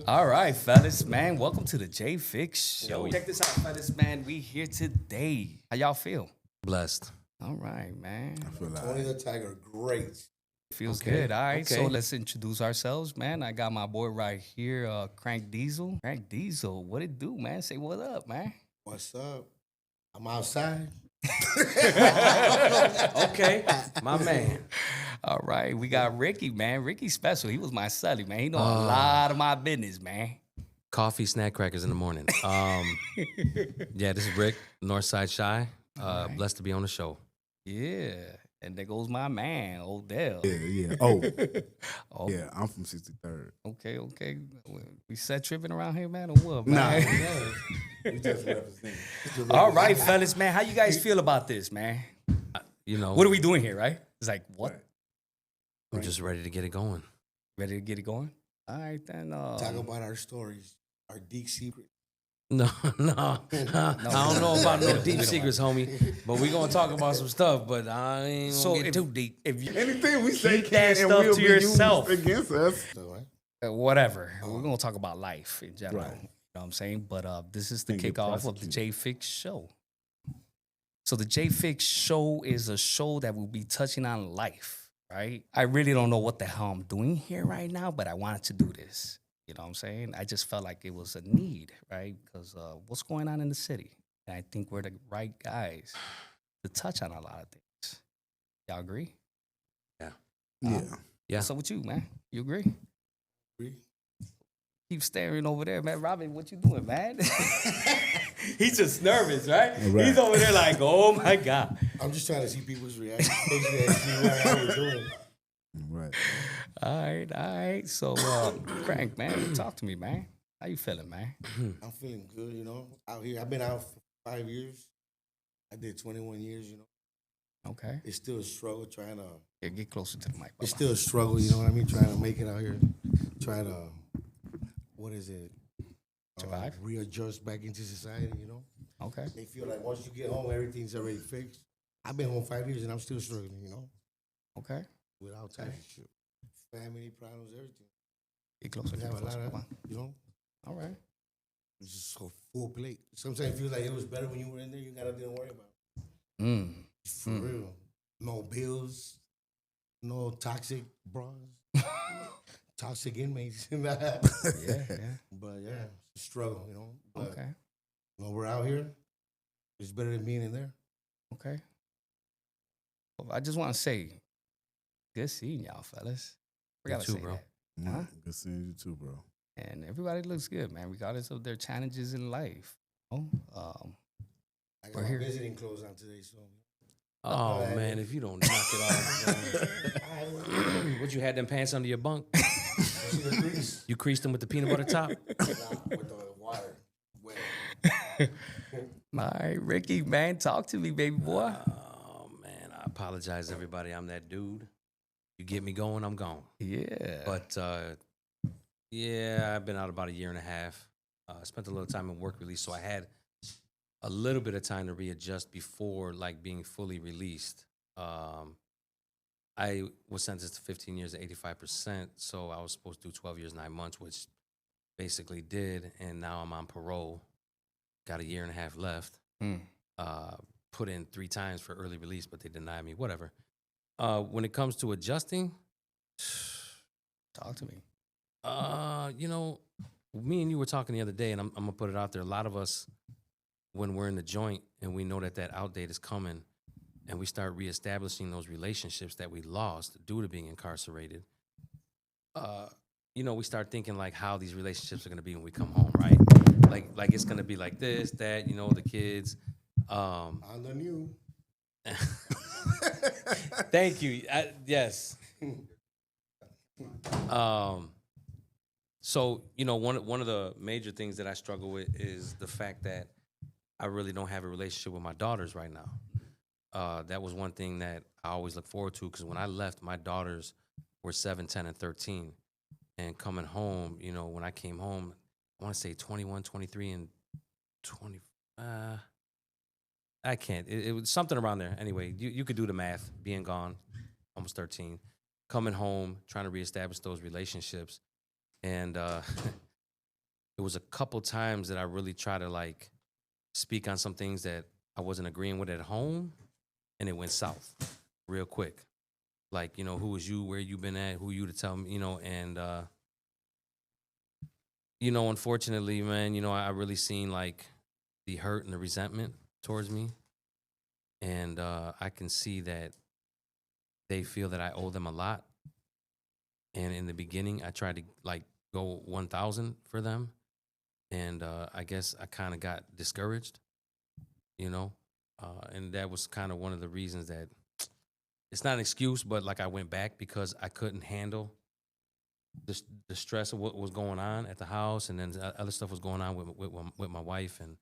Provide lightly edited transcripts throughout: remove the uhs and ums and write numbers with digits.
All right, fellas, man. Welcome to the J Fix Show. Check this out, fellas, man. We here today. How y'all feel? Blessed. All right, man. I feel Tony the Tiger, great. Feels Okay, good. All right, so okay. let's introduce ourselves, man. I got my boy right here, Crank Diesel. Crank Diesel, what it do, man? Say what up, man. What's up? I'm outside. Okay, my man. All right, we got Ricky, man. Ricky's special. He was my sully, man. He know a lot of my business, man. Coffee, snack crackers in the morning. Yeah, this is Rick, Northside Shy. Blessed to be on the show. Yeah, and there goes my man, Odell. Yeah. Oh, Oh, yeah. I'm from 63rd. okay. We set tripping around here, man, or what, Nah, man? we just represent. All right, fellas, man. How you guys feel about this, man? You know, What are we doing here, right? It's like, what? I'm just ready to get it going. Ready to get it going? All right, then. Talk about our stories, our deep secret. No, I don't know about no deep secrets, homie. But we gonna talk about some stuff. But I ain't gonna get too deep. If you, Anything we say Keep that can and stuff will to be yourself. used against us. So, right? whatever, we're gonna talk about life in general. Right. You know what I'm saying? But this is the Can't get kickoff of the prosecuted. J Fix Show. So the J Fix Show is a show that will be touching on life, right? I really don't know what the hell I'm doing here right now, but I wanted to do this. You know what I'm saying? I just felt like it was a need, right? Because what's going on in the city? And I think we're the right guys to touch on a lot of things. Y'all agree? Yeah. Yeah. What's up with you, man? You agree? Agree? Keep staring over there, man. Robin, what you doing, man? He's just nervous, right? Right. He's over there like, oh my God. I'm just trying to see people's reaction. See what we're doing. Right. All right. So, Frank, man, talk to me, man. How you feeling, man? I'm feeling good, out here. I've been out for 5 years. I did 21 years, Okay. It's still a struggle trying to, Yeah, get closer to the mic. it's Bubba. still a struggle, you know what I mean? Trying to make it out here. Trying to, what is it? Survive? Readjust back into society, Okay. They feel like once you get home, everything's already fixed. I've been home 5 years and I'm still struggling, Okay. without time. Family problems, everything. Get closer. We Get have a closer. lot Come of, on. All right. it's just so full plate. Sometimes it feels like it was better when you were in there. You didn't worry about it. Mm. For real. No bills, no toxic bras, toxic inmates. Yeah. But yeah, it's a struggle, But, Okay. we're out here. It's better than being in there. Okay. Well, I just want to say, good seeing y'all, fellas. You Forgot to too, say bro. that. Yeah. Good seeing you too, bro. And everybody looks good, man, regardless of their challenges in life. I We're got here. my visiting clothes on today, so. Oh man, if you don't knock it off, man. What you had them pants under your bunk? See the grease? You creased them with the peanut butter top. Nah, with the water. Wet. All right, Ricky, man, talk to me, baby boy. Oh man, I apologize, everybody. I'm that dude. You get me going, I'm gone. Yeah. But yeah, I've been out about a year and a half. I spent a little time in work release, so I had a little bit of time to readjust before like being fully released. I was sentenced to 15 years at 85%, so I was supposed to do 12 years, 9 months, which basically did, and now I'm on parole. Got a year and a half left. Mm. Put in 3 times for early release, but they denied me, whatever. When it comes to adjusting, Talk to me. me and you were talking the other day, and I'm gonna put it out there. A lot of us, when we're in the joint and we know that out date is coming, and we start reestablishing those relationships that we lost due to being incarcerated, we start thinking like how these relationships are gonna be when we come home, right? Like it's gonna be like this, that, the kids. On the new. Thank you. Yes. So, one of the major things that I struggle with is the fact that I really don't have a relationship with my daughters right now. That was one thing that I always look forward to, because when I left, my daughters were 7, 10, and 13. And coming home, when I came home, I want to say 21, 23, and 20. I can't. It was something around there. Anyway, you could do the math, being gone, almost 13, coming home, trying to reestablish those relationships. And it was a couple times that I really tried to like speak on some things that I wasn't agreeing with at home, and it went south real quick. Like, you know, who was you? Where you been at? Who you to tell me? You know, and you know, unfortunately, man, you know, I really seen like the hurt and the resentment towards me, and I can see that they feel that I owe them a lot. And in the beginning, I tried to like go 1,000 for them, and I guess I kind of got discouraged, you know, and that was kind of one of the reasons that it's not an excuse, but like I went back because I couldn't handle the stress of what was going on at the house, and then other stuff was going on with my wife. And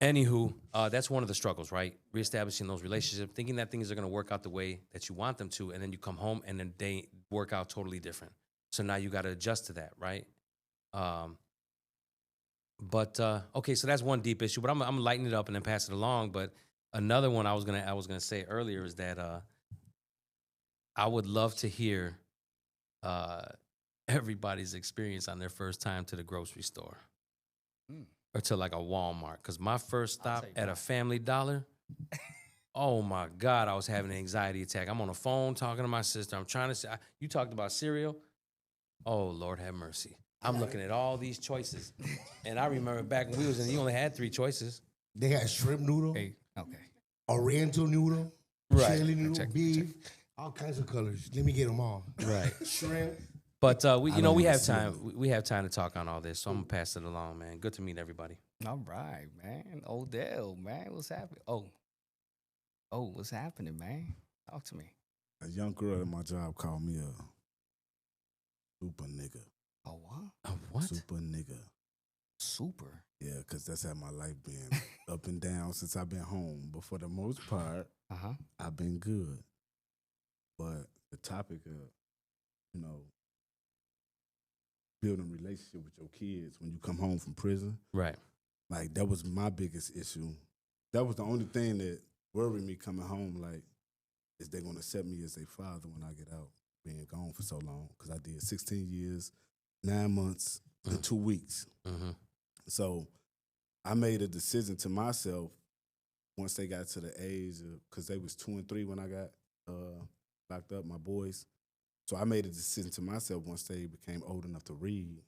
anywho, that's one of the struggles, right? Reestablishing those relationships, thinking that things are going to work out the way that you want them to, and then you come home and then they work out totally different. So now you got to adjust to that, right? But okay, so that's one deep issue. But I'm gonna lighten it up and then pass it along. But another one I was gonna say earlier is that I would love to hear everybody's experience on their first time to the grocery store or to like a Walmart. Because my first stop at a Family Dollar, oh my God, I was having an anxiety attack. I'm on the phone talking to my sister. I'm trying to say, you talked about cereal. Oh, Lord have mercy. I'm looking at all these choices. And I remember back when we was in, you only had 3 choices. They had shrimp noodle, Hey, okay. oriental noodle, Right. chili noodle, Check. beef, all kinds of colors. Let me get them all. Right. Shrimp. But we don't we have understand. time. We have time to talk on all this, so I'm gonna pass it along, man. Good to meet everybody. All right, man. Odell, man. What's happening? What's happening, man? Talk to me. A young girl at my job called me a super nigga. Oh, what? What? Super nigga. Super. Yeah, because that's how my life been up and down since I've been home. But for the most part, Uh-huh. I've been good. But the topic of, you know, building a relationship with your kids when you come home from prison, Right. like that was my biggest issue. That was the only thing that worried me coming home, like, is they gonna accept me as their father when I get out, being gone for so long? Because I did 16 years, 9 months, and 2 weeks. Mm-hmm. So I made a decision to myself once they got to the age of, because they was 2 and 3 when I got locked up, my boys. So I made a decision to myself once they became old enough to read,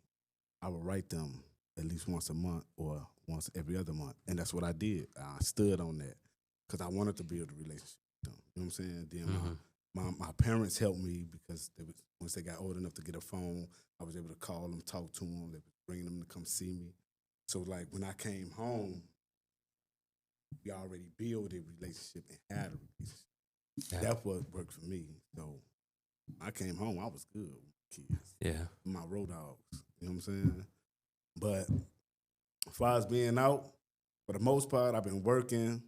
I would write them at least once a month or once every other month. And that's what I did. I stood on that because I wanted to build a relationship with them. You know what I'm saying? Then my parents helped me because once they got old enough to get a phone, I was able to call them, talk to them. They were bringing them to come see me. So like when I came home, we already built a relationship and had a relationship. Yeah. That's what worked for me. So I came home, I was good with kids. Yeah. My road dogs. You know what I'm saying? But as far as being out, for the most part, I've been working.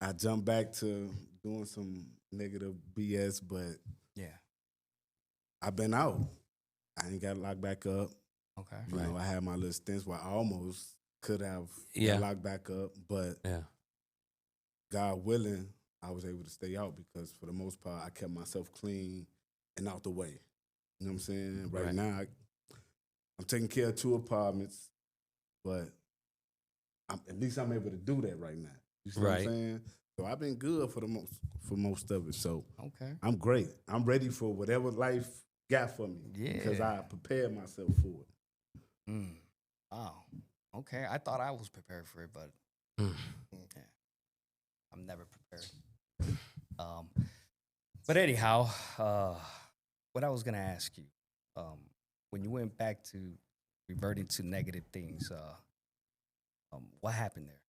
I jumped back to doing some negative BS, but Yeah. I've been out. I ain't got locked back up. Okay. You know, I had my little stints where I almost could have Yeah. got locked back up, but Yeah. God willing, I was able to stay out because for the most part, I kept myself clean and out the way. You know what I'm saying? Right. Now, I'm taking care of 2 apartments, but at least I'm able to do that right now. You see what I'm saying? So I've been good for most of it. So Okay. I'm great. I'm ready for whatever life got for me. Yeah. Because I prepared myself for it. Wow. Okay. I thought I was prepared for it, but Mm. yeah, I'm never prepared. But anyhow, what I was gonna ask you, when you went back to reverting to negative things, what happened there?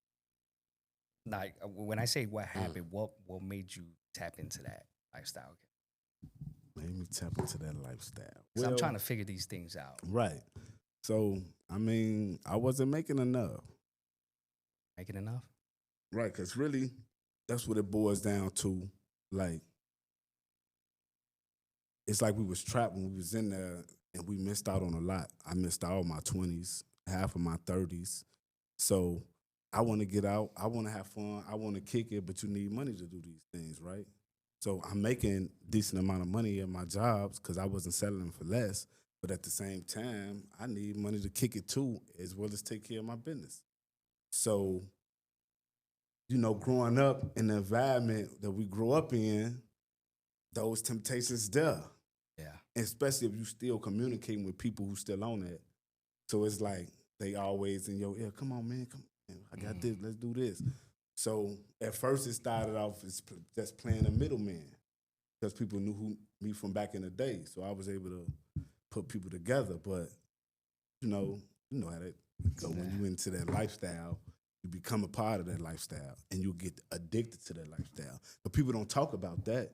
Like when I say what happened, what made you tap into that lifestyle? Made me tap into that lifestyle. 'Cause I'm trying to figure these things out. Right. So, I mean, I wasn't making enough. Making enough? Right, because really, that's what it boils down to. Like, it's like we was trapped when we was in there and we missed out on a lot. I missed all my 20s, half of my 30s. So I want to get out. I want to have fun. I want to kick it, but you need money to do these things, right? So I'm making decent amount of money at my jobs because I wasn't settling for less. But at the same time, I need money to kick it too, as well as take care of my business. So, growing up in the environment that we grew up in, those temptations there. Yeah. And especially if you still communicating with people who still on that. So it's like they always in your ear, come on, man, come on, I got this, let's do this. So at first it started off as just playing a middleman because people knew me from back in the day. So I was able to put people together. But, you know how that go. When you into that lifestyle, you become a part of that lifestyle and you get addicted to that lifestyle. But people don't talk about that.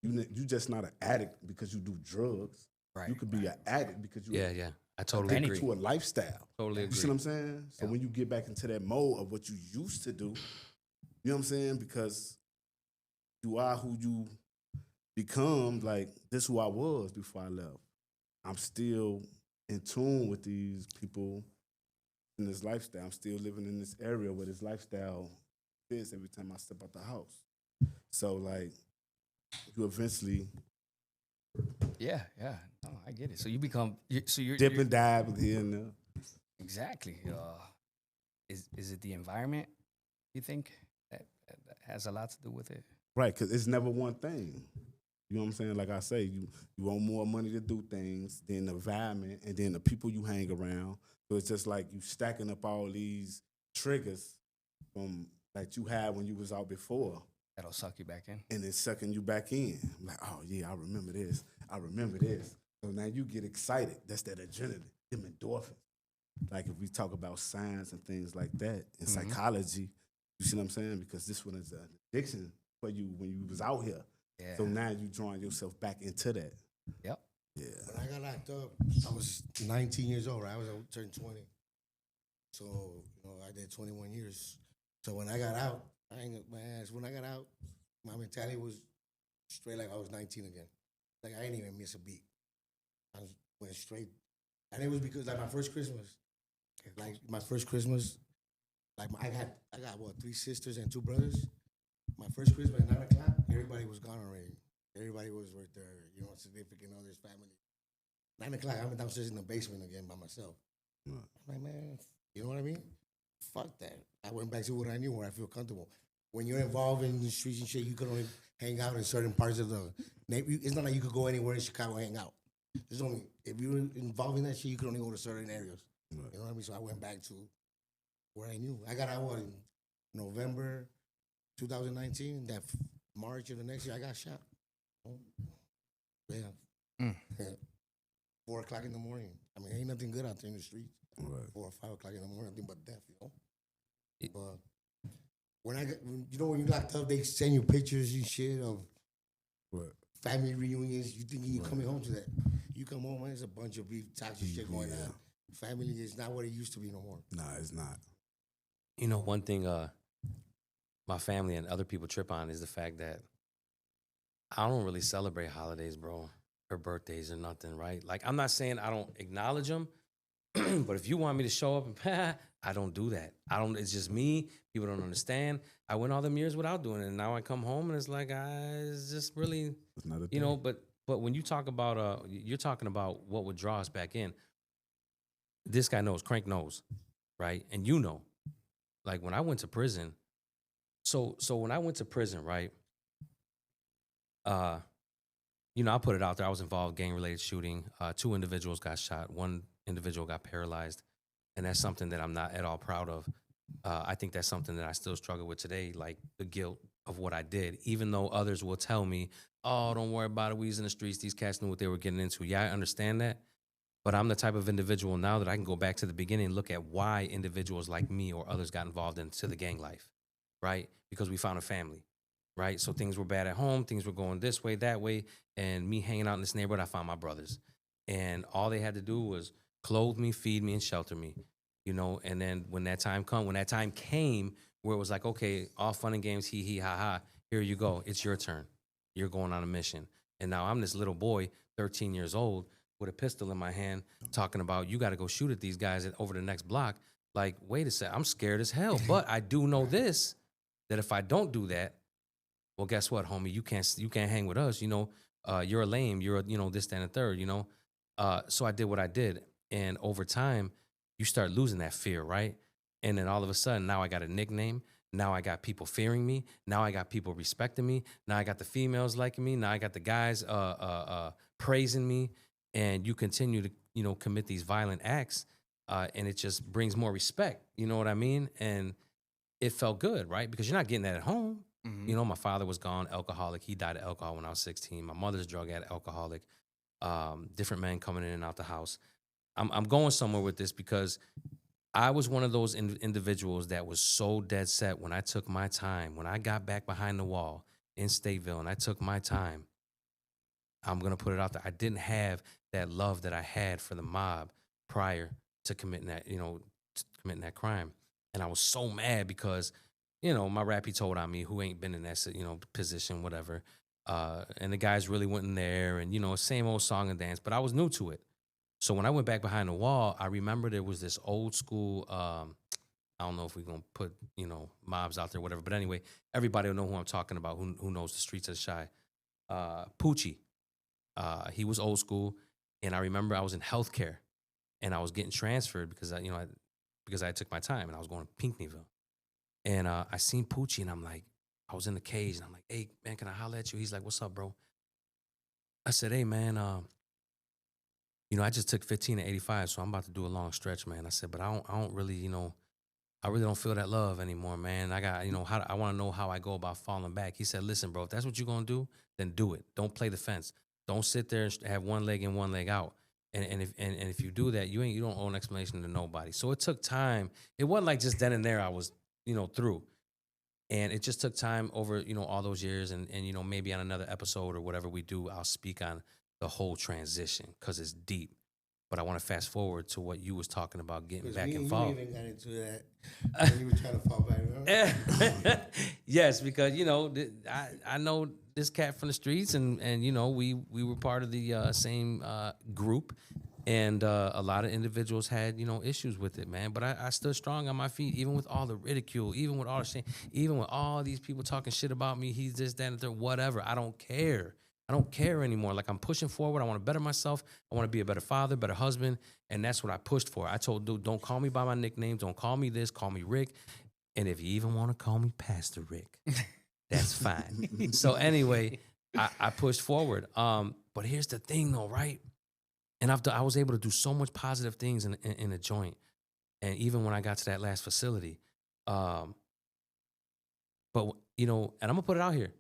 You just not an addict because you do drugs. Right. You could be an addict because you Yeah. I totally addicted agree. to a lifestyle. Totally You agree. see what I'm saying? So when you get back into that mode of what you used to do, you know what I'm saying? Because you are who you become, like this who I was before I left. I'm still in tune with these people in this lifestyle. I'm still living in this area where this lifestyle fits every time I step out the house. So like you eventually Yeah. No, I get it. So you become you're dip and dive here and there. exactly. Is it the environment you think that has a lot to do with it? Right, because it's never one thing. You know what I'm saying? Like I say, you want more money to do things, then the environment, and then the people you hang around. So it's just like you stacking up all these triggers from that you had when you was out before, That'll suck you back in. and then sucking you back in. I'm like, oh yeah, I remember this. I remember this. So now you get excited. That's that adrenaline, them endorphins. Like if we talk about science and things like that in psychology, you see what I'm saying? Because this one is an addiction for you when you was out here. Yeah. So now you drawing yourself back into that. Yep. Yeah. When I got locked up, I was 19 years old. Right? I was turned 20. So, I did 21 years. So when I got out, I ain't got my ass. When I got out, my mentality was straight like I was 19 again. Like I didn't even miss a beat. I went straight. And it was because like my first Christmas, I got what, 3 sisters and 2 brothers. My first Christmas at 9 o'clock, everybody was gone already. Everybody was with their, significant others, family. 9 o'clock, I'm downstairs in the basement again by myself. I'm like, man, you know what I mean? Fuck that. I went back to what I knew, where I feel comfortable. When you're involved in the streets and shit, you can only hang out in certain parts of the neighborhood. It's not like you could go anywhere in Chicago and hang out. There's only, if you were involved in that shit, you could only go to certain areas. Right. You know what I mean? So I went back to where I knew. I got out in November 2019. That March of the next year, I got shot. Yeah. 4 o'clock in the morning. I mean, ain't nothing good out there in the streets. Right. 4 or 5 o'clock in the morning, nothing but death, But when you locked up, they send you pictures and shit of Right. family reunions. You thinking you coming home to that? You come home, man, there's a bunch of beef, toxic shit going on. Family is not what it used to be no more. Nah, it's not. One thing my family and other people trip on is the fact that I don't really celebrate holidays, bro, or birthdays or nothing, right? Like, I'm not saying I don't acknowledge them, but if you want me to show up and I don't do that. It's just me. People don't understand. I went all them years without doing it, and now I come home and it's like, it's just really, It's not a thing. but when you talk about, you're talking about what would draw us back in. This guy knows, Crank knows, right? And like when I went to prison, so when I went to prison, right? I put it out there. I was involved in gang-related shooting. 2 individuals got shot. 1 individual got paralyzed. And that's something that I'm not at all proud of. I think that's something that I still struggle with today, like the guilt of what I did, even though others will tell me, oh, don't worry about it. We was in the streets. These cats knew what they were getting into. Yeah, I understand that. But I'm the type of individual now that I can go back to the beginning and look at why individuals like me or others got involved into the gang life, right? Because we found a family, right? So things were bad at home. Things were going this way, that way. And me hanging out in this neighborhood, I found my brothers. And all they had to do was clothe me, feed me, and shelter me, And then when that time came where it was like, okay, all fun and games, hee hee ha ha, here you go. It's your turn. You're going on a mission. And now I'm this little boy, 13 years old, with a pistol in my hand, talking about you got to go shoot at these guys over the next block. Like, wait a sec, I'm scared as hell. But I do know this, that if I don't do that, well, guess what, homie? You can't hang with us. You're a lame. You're a, this, that, and the third. So I did what I did. And over time, you start losing that fear, right? And then all of a sudden, now I got a nickname. Now I got people fearing me. Now I got people respecting me. Now I got the females liking me. Now I got the guys praising me. And you continue to, commit these violent acts. And it just brings more respect. You know what I mean? And it felt good, right? Because you're not getting that at home. My father was gone, alcoholic. He died of alcohol when I was 16. My mother's drug addict, alcoholic. Different men coming in and out the house. I'm going somewhere with this because I was one of those individuals that was so dead set when I took my time, when I got back behind the wall in Stateville and I took my time. I'm going to put it out there. I didn't have that love that I had for the mob prior to committing that crime. And I was so mad because, my rappy told on me who ain't been in that, position, whatever. And the guys really went in there and, same old song and dance, but I was new to it. So when I went back behind the wall, I remember there was this old school, I don't know if we're going to put, mobs out there, whatever. But anyway, everybody will know who I'm talking about, who knows the streets of the Chi. Poochie. He was old school. And I remember I was in healthcare and I was getting transferred because I took my time and I was going to Pinckneyville. And I seen Poochie and I'm like, I was in the cage and I'm like, hey, man, can I holler at you? He's like, what's up, bro? I said, hey, man, I just took 15 to 85, so I'm about to do a long stretch, man. I said, but I don't really, I really don't feel that love anymore, man. I got, I want to know how I go about falling back. He said, listen, bro, if that's what you're going to do, then do it. Don't play the fence. Don't sit there and have one leg in, one leg out. And if you do that, you don't owe an explanation to nobody. So it took time. It wasn't like just then and there I was, through. And it just took time over, all those years. And maybe on another episode or whatever we do, I'll speak on the whole transition because it's deep. But I want to fast forward to what you was talking about, getting back involved. You even got into that when you were trying to fall back, remember? Yes, because, I know this cat from the streets and we were part of the same group. And a lot of individuals had, issues with it, man. But I stood strong on my feet, even with all the ridicule, even with all the shame, even with all these people talking shit about me. He's this, that, and the third, whatever. I don't care. I don't care anymore. Like, I'm pushing forward. I want to better myself. I want to be a better father, better husband. And that's what I pushed for. I told dude, don't call me by my nickname. Don't call me this. Call me Rick. And if you even want to call me Pastor Rick, that's fine. So anyway, I pushed forward. But here's the thing, though, right? And I was able to do so much positive things in a joint. And even when I got to that last facility. But, and I'm going to put it out here.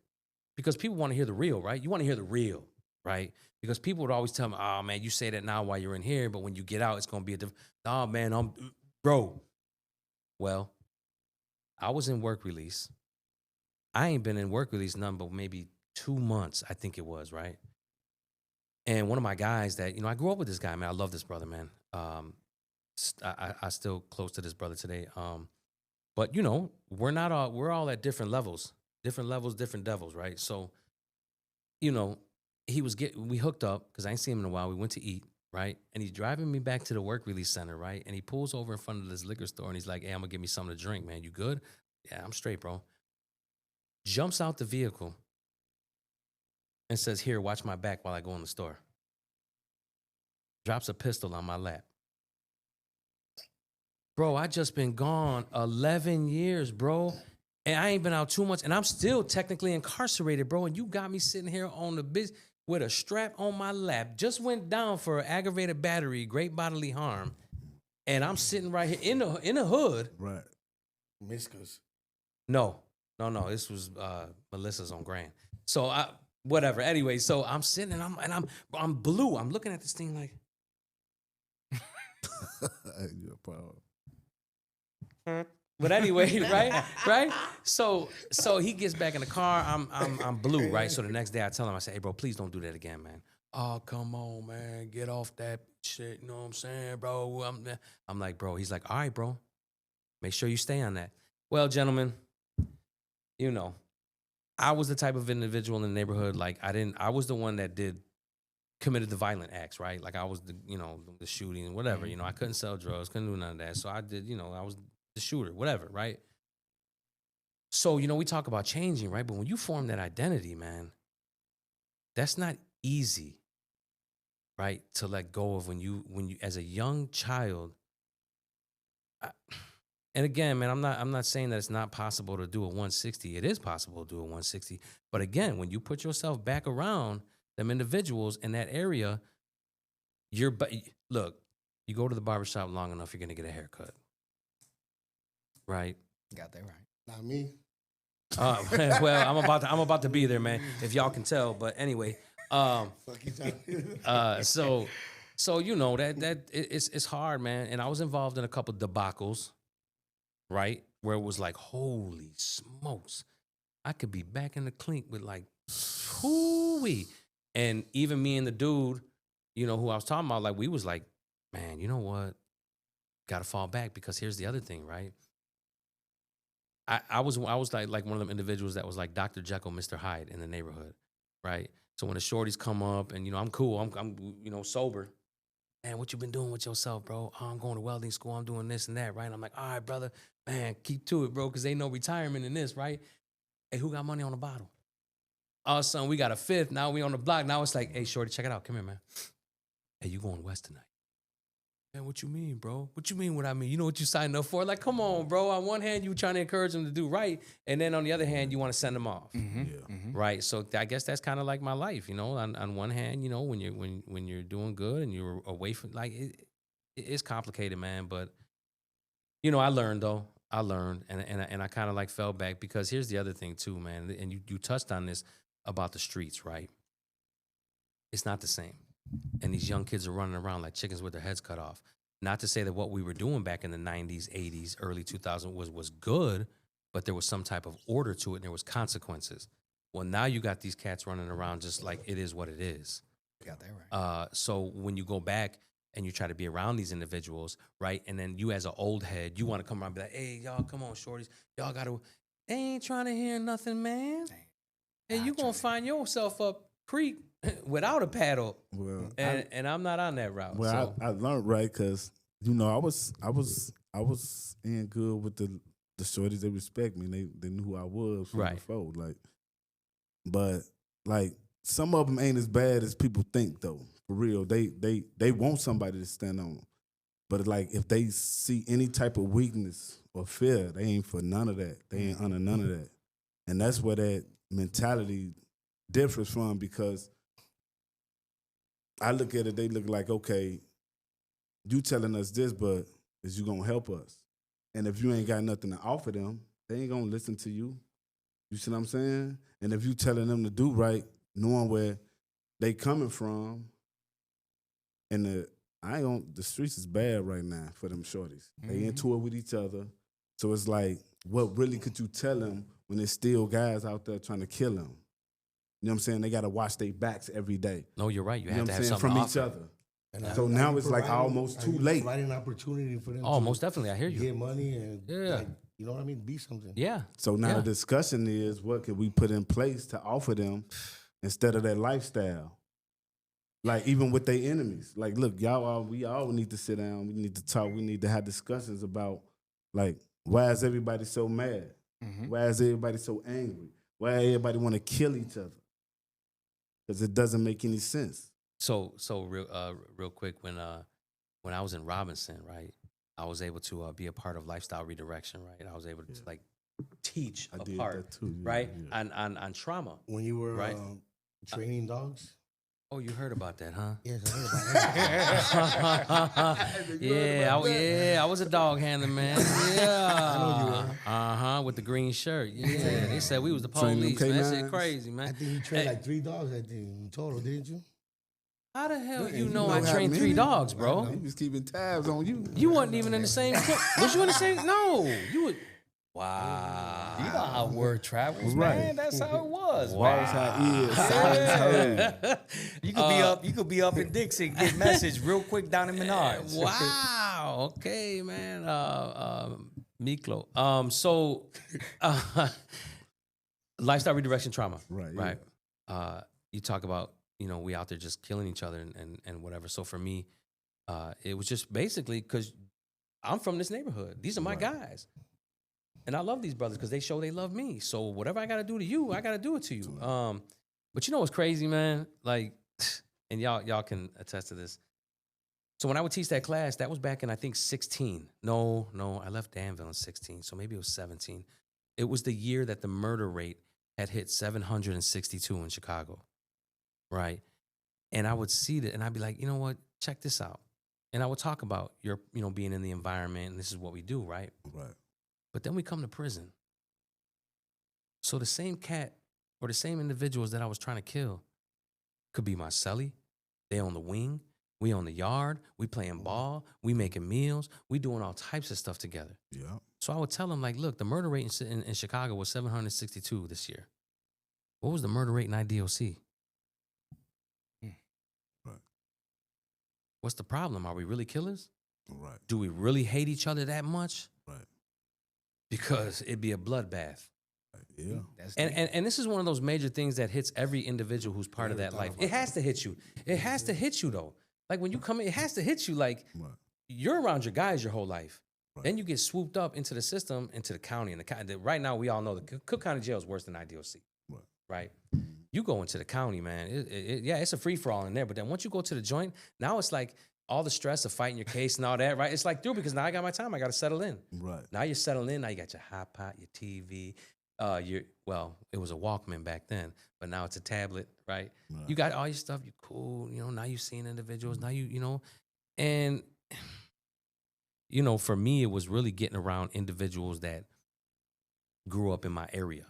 Because people want to hear the real, right? You want to hear the real, right? Because people would always tell me, oh, man, you say that now while you're in here, but when you get out, it's going to be a different, oh, man, bro. Well, I was in work release. I ain't been in work release none but maybe 2 months, I think it was, right? And one of my guys that, I grew up with this guy, man. I love this brother, man. I still close to this brother today. But, we're all at different levels. Different levels, different devils, right? So, we hooked up because I ain't seen him in a while. We went to eat, right? And he's driving me back to the work release center, right? And he pulls over in front of this liquor store and he's like, hey, I'm gonna give me something to drink, man. You good? Yeah, I'm straight, bro. Jumps out the vehicle and says, here, watch my back while I go in the store. Drops a pistol on my lap. Bro, I just been gone 11 years, bro. And I ain't been out too much, and I'm still technically incarcerated, bro. And you got me sitting here on the bitch with a strap on my lap. Just went down for aggravated battery, great bodily harm, and I'm sitting right here in the hood. Right. Miscos. No. This was Melissa's on Grand. So whatever. Anyway, so I'm sitting and I'm blue. I'm looking at this thing like. You're a problem. But anyway, right? So he gets back in the car. I'm blue, right? So the next day I tell him, I say, hey, bro, please don't do that again, man. Oh, come on, man. Get off that shit. You know what I'm saying, bro? I'm like, bro. He's like, all right, bro. Make sure you stay on that. Well, gentlemen, I was the type of individual in the neighborhood. Like, I was the one that committed the violent acts, right? Like, I was the shooting and whatever. I couldn't sell drugs, couldn't do none of that. So I did, I was the shooter, whatever, right? So, we talk about changing, right? But when you form that identity, man, that's not easy. right? To let go of when you as a young child. And again, man, I'm not saying that it's not possible to do a 160. It is possible to do a 160. But again, when you put yourself back around them individuals in that area, look, you go to the barbershop long enough, you're gonna get a haircut. Right? Got that right. Not me. Well, I'm about to be there, man. If y'all can tell, but anyway, Fuck you talking. so you know it's hard, man. And I was involved in a couple debacles, right, where it was like, holy smokes, I could be back in the clink with like, hoo-wee. And even me and the dude, you know, who I was talking about, like, we was like, man, you know what, got to fall back, because here's the other thing, right? I was like one of them individuals that was like Dr. Jekyll, Mr. Hyde in the neighborhood, right? So when the shorties come up and, you know, I'm cool, I'm you know, sober. Man, what you been doing with yourself, bro? Oh, I'm going to welding school, I'm doing this and that, right? And I'm like, all right, brother, man, keep to it, bro, because ain't no retirement in this, right? Hey, who got money on the bottle? All of a sudden, we got a fifth, now we on the block. Now it's like, hey, shorty, check it out, come here, man. Hey, you going west tonight? Man, what you mean, bro? What you mean what I mean? You know what you signed up for? Like, come on, bro. On one hand, you trying to encourage them to do right, and then on the other hand, you want to send them off, right? So I guess that's kind of like my life, you know. On one hand, you know, when you're doing good and you're away from, like, it's complicated, man. But you know, I learned, and I kind of like fell back, because here's the other thing too, man. And you touched on this about the streets, right? It's not the same. And these young kids are running around like chickens with their heads cut off. Not to say that what we were doing back in the 90s, 80s, early 2000s was good, but there was some type of order to it and there was consequences. Well, now you got these cats running around just like it is what it is. Got that right. So when you go back and you try to be around these individuals, right, and then you as an old head, you want to come around and be like, hey, y'all, come on, shorties. Y'all got to, they ain't trying to hear nothing, man. Hey, you going to find yourself up creek without a paddle, Well, and I'm not on that route. Well, so. I learned, right, because you know I was in good with the shorties. They respect me. They knew who I was from Right. before. Like, but like some of them ain't as bad as people think, though. For real, they want somebody to stand on them. But like if they see any type of weakness or fear, they ain't for none of that. They ain't under none of that, and that's where that mentality differs from, because I look at it, they look like, okay, you telling us this, but is you gonna help us? And if you ain't got nothing to offer them, they ain't gonna listen to you. You see what I'm saying? And if you telling them to do right, knowing where they coming from, and the streets is bad right now for them shorties. They into it with each other. So it's like, what really could you tell them when there's still guys out there trying to kill them? You know what I'm saying? They got to watch their backs every day. No, you're right. You know have what to I'm have saying? something From to each offer. other. And So now it's like almost too late. Providing an opportunity for them. Oh, to most definitely. I hear you. get money and Yeah. like, you know what I mean? Be something. Yeah. So now Yeah. the discussion is, what can we put in place to offer them instead of that lifestyle? Like even with their enemies. Like, look, we all need to sit down. We need to talk. We need to have discussions about, like, why is everybody so mad? Why is everybody so angry? Why everybody want to kill each other? Because it doesn't make any sense. So real quick, when I was in Robinson, right, I was able to be a part of lifestyle redirection, right. I was able to like teach I a did part, that too, yeah, right, yeah. on trauma. When you were Right. training dogs? Oh, you heard about that, huh? Yes, I heard about that. I was a dog handler, man. Yeah, I know you were. with the green shirt. Yeah, they said we was the Training them police, man. That shit canines? crazy, I man. think you trained like 3 dogs, I think, in total, didn't you? How the hell Look, you and know you I know how trained 3 many? dogs, He bro? was keeping tabs on you. You wasn't even in the same. Was you in the same? No, you would. Wow. You know how word travels, Right. man. That's how it was. Wow. That's how it is. Silence heard. You could be up in Dixie, get message real quick down in Menards. Wow. Okay, man. Miklo. So, lifestyle redirection trauma. Right, yeah. Right. You talk about, we out there just killing each other and whatever. So for me, it was just basically because I'm from this neighborhood. These are my guys. And I love these brothers because they show they love me. So whatever I got to do to you, I got to do it to you. But you know what's crazy, man? Like, and y'all can attest to this. So when I would teach that class, that was back in, I think, 16. No, I left Danville in 16, so maybe it was 17. It was the year that the murder rate had hit 762 in Chicago, right? And I would see that, and I'd be like, you know what? Check this out. And I would talk about your, being in the environment, and this is what we do, right? Right. But then we come to prison. So the same cat or the same individuals that I was trying to kill could be my cellie. They on the wing. We on the yard. We playing ball. We making meals. We doing all types of stuff together. Yeah. So I would tell them, like, look, the murder rate in Chicago was 762 this year. What was the murder rate in IDOC? Right. What's the problem? Are we really killers? Right. Do we really hate each other that much? Right. Because it'd be a bloodbath. Yeah. And this is one of those major things that hits every individual who's part of that life. It has to hit you. It has to hit you, though. Like, when you come in, it has to hit you. Like, you're around your guys your whole life. Right. Then you get swooped up into the system, into the county. And right now, we all know the Cook County Jail is worse than IDOC. Right? You go into the county, man. It's a free-for-all in there. But then once you go to the joint, now it's like all the stress of fighting your case and all that, right? It's like, because now I got my time. I got to settle in. Right. Now you're settling in. Now you got your hot pot, your TV. It was a Walkman back then, but now it's a tablet, right? You got all your stuff. You're cool. Now you're seeing individuals. Now and for me, it was really getting around individuals that grew up in my area.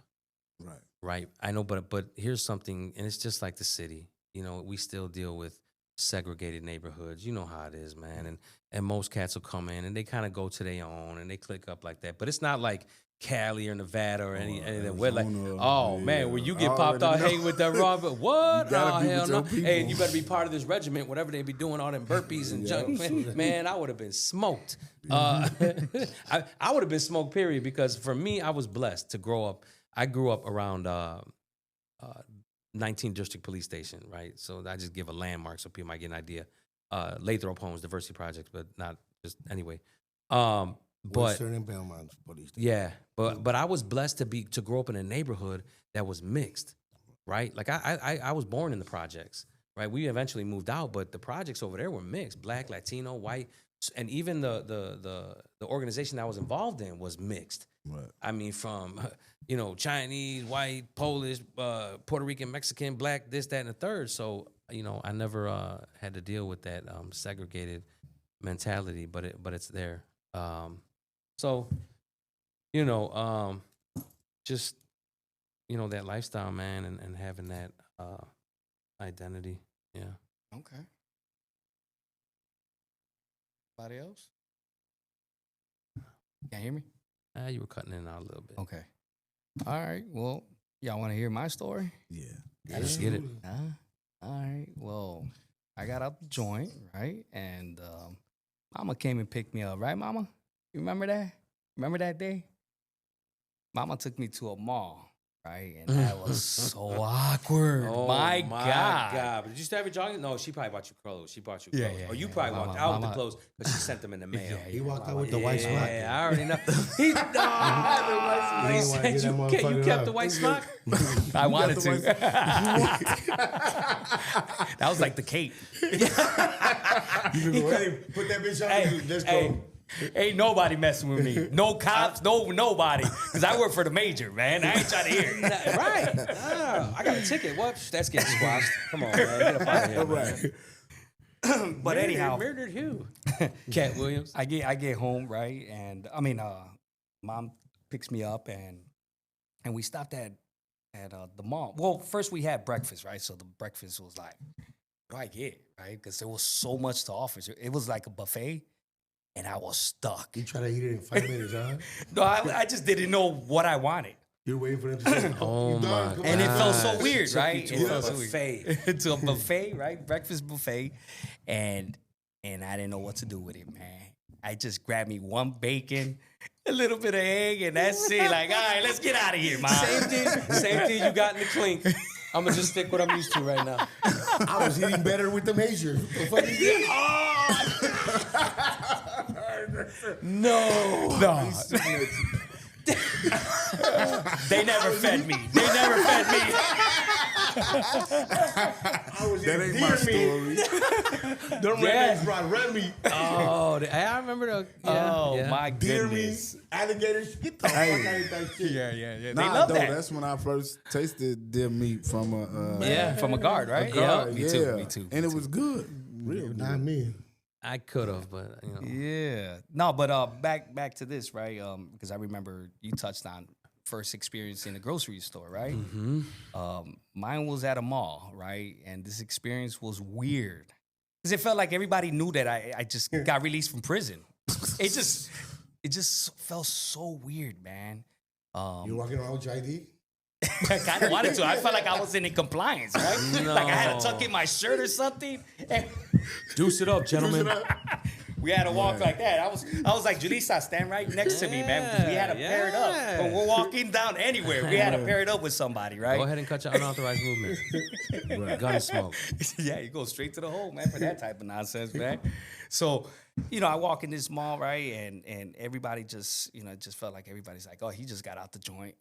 Right. Right. I know, but here's something, and it's just like the city. We still deal with segregated neighborhoods. You know how it is, man. And most cats will come in and they kind of go to their own and they click up like that. But it's not like Cali or Nevada or any of that. We're like, man, where you get popped out hanging with that Robert, what? Oh, hell no. Hey, you better be part of this regiment, whatever they be doing, all them burpees and junk. Man, I would have been smoked. I would have been smoked, period, because for me, I was blessed to grow up. I grew up around 19th District Police Station, right? So I just give a landmark so people might get an idea. Lathrop Homes, Diversity Projects, but not just anyway. Western and Belmont Police Station. Yeah, but I was blessed to grow up in a neighborhood that was mixed, right? Like I was born in the projects, right? We eventually moved out, but the projects over there were mixed: Black, Latino, white, and even the organization I was involved in was mixed. Right. I mean, from Chinese, white, Polish, Puerto Rican, Mexican, Black, this, that, and the third. So I never had to deal with that segregated mentality, but it's there. So just that lifestyle, man, and having that identity. Yeah. Okay. Anybody else? Can't hear me? You were cutting in and out a little bit. Okay. All right. Well, y'all want to hear my story? Yeah. Let's get it. All right. Well, I got out the joint, right? And Mama came and picked me up, right, Mama? You remember that? Remember that day? Mama took me to a mall, right? And that was so awkward. Oh, my God. But did you still have your jogging? No, she probably bought you clothes. She bought you clothes. Yeah, or you yeah. probably walked out with Mama. the clothes because she sent them in the mail. He walked out with the white smock. Yeah, I already know. He said you kept the white smock? I wanted to. That was like the cape. Put that bitch on you. Let's go. Ain't nobody messing with me. No cops, nobody. Because I work for the major, man. I ain't trying to hear it. Right. I got a ticket. What? That's getting squashed. Come on, man. Get up out of here. Right. But anyhow, Murdered who? Cat Williams. I get home, right? And Mom picks me up and we stopped at the mall. Well, first we had breakfast, right? So the breakfast was like, what do I get, right? Because there was so much to offer. It was like a buffet. And I was stuck. You try to eat it in 5 minutes, huh? No, I just didn't know what I wanted. You're waiting for them to say, Oh, my God. And it felt so weird, right? To a buffet. To a buffet, right? Breakfast buffet. And I didn't know what to do with it, man. I just grabbed me one bacon, a little bit of egg, and that's it. Like, all right, let's get out of here, Mom. Same thing you got in the clink. I'm going to just stick what I'm used to right now. I was eating better with the major. What the fuck is this? No. They never fed me. was That ain't my story. Them rednecks brought Remy. Oh, I remember the. Yeah, Oh yeah. my Deer meat, goodness. alligators. Get the fuck out of that shit. Yeah. They Nah, love though, that. that's when I first tasted deer meat from a Yeah. From a guard, right? guard, Me too. Me too. And it was good. Real Not good. me. I could have, but you know. Yeah. No, but back to this, right? Because I remember you touched on first experience in a grocery store, right? Mm-hmm. Mine was at a mall, right? And this experience was weird. Because it felt like everybody knew that I just got released from prison. It just felt so weird, man. You walking around with your ID? I kind of wanted to. I felt like I wasn't in compliance, right? No. Like I had to tuck in my shirt or something. And Deuce it up, gentlemen. we had to walk like that. I was like, Julissa, stand right next to me, man. Because we had to pair it up. When we're walking down anywhere, we had to pair it up with somebody, right? Go ahead and cut your unauthorized movement. Gun smoke. Yeah, you go straight to the hole, man, for that type of nonsense, man. So, I walk in this mall, right, and everybody just, it just felt like everybody's like, oh, he just got out the joint,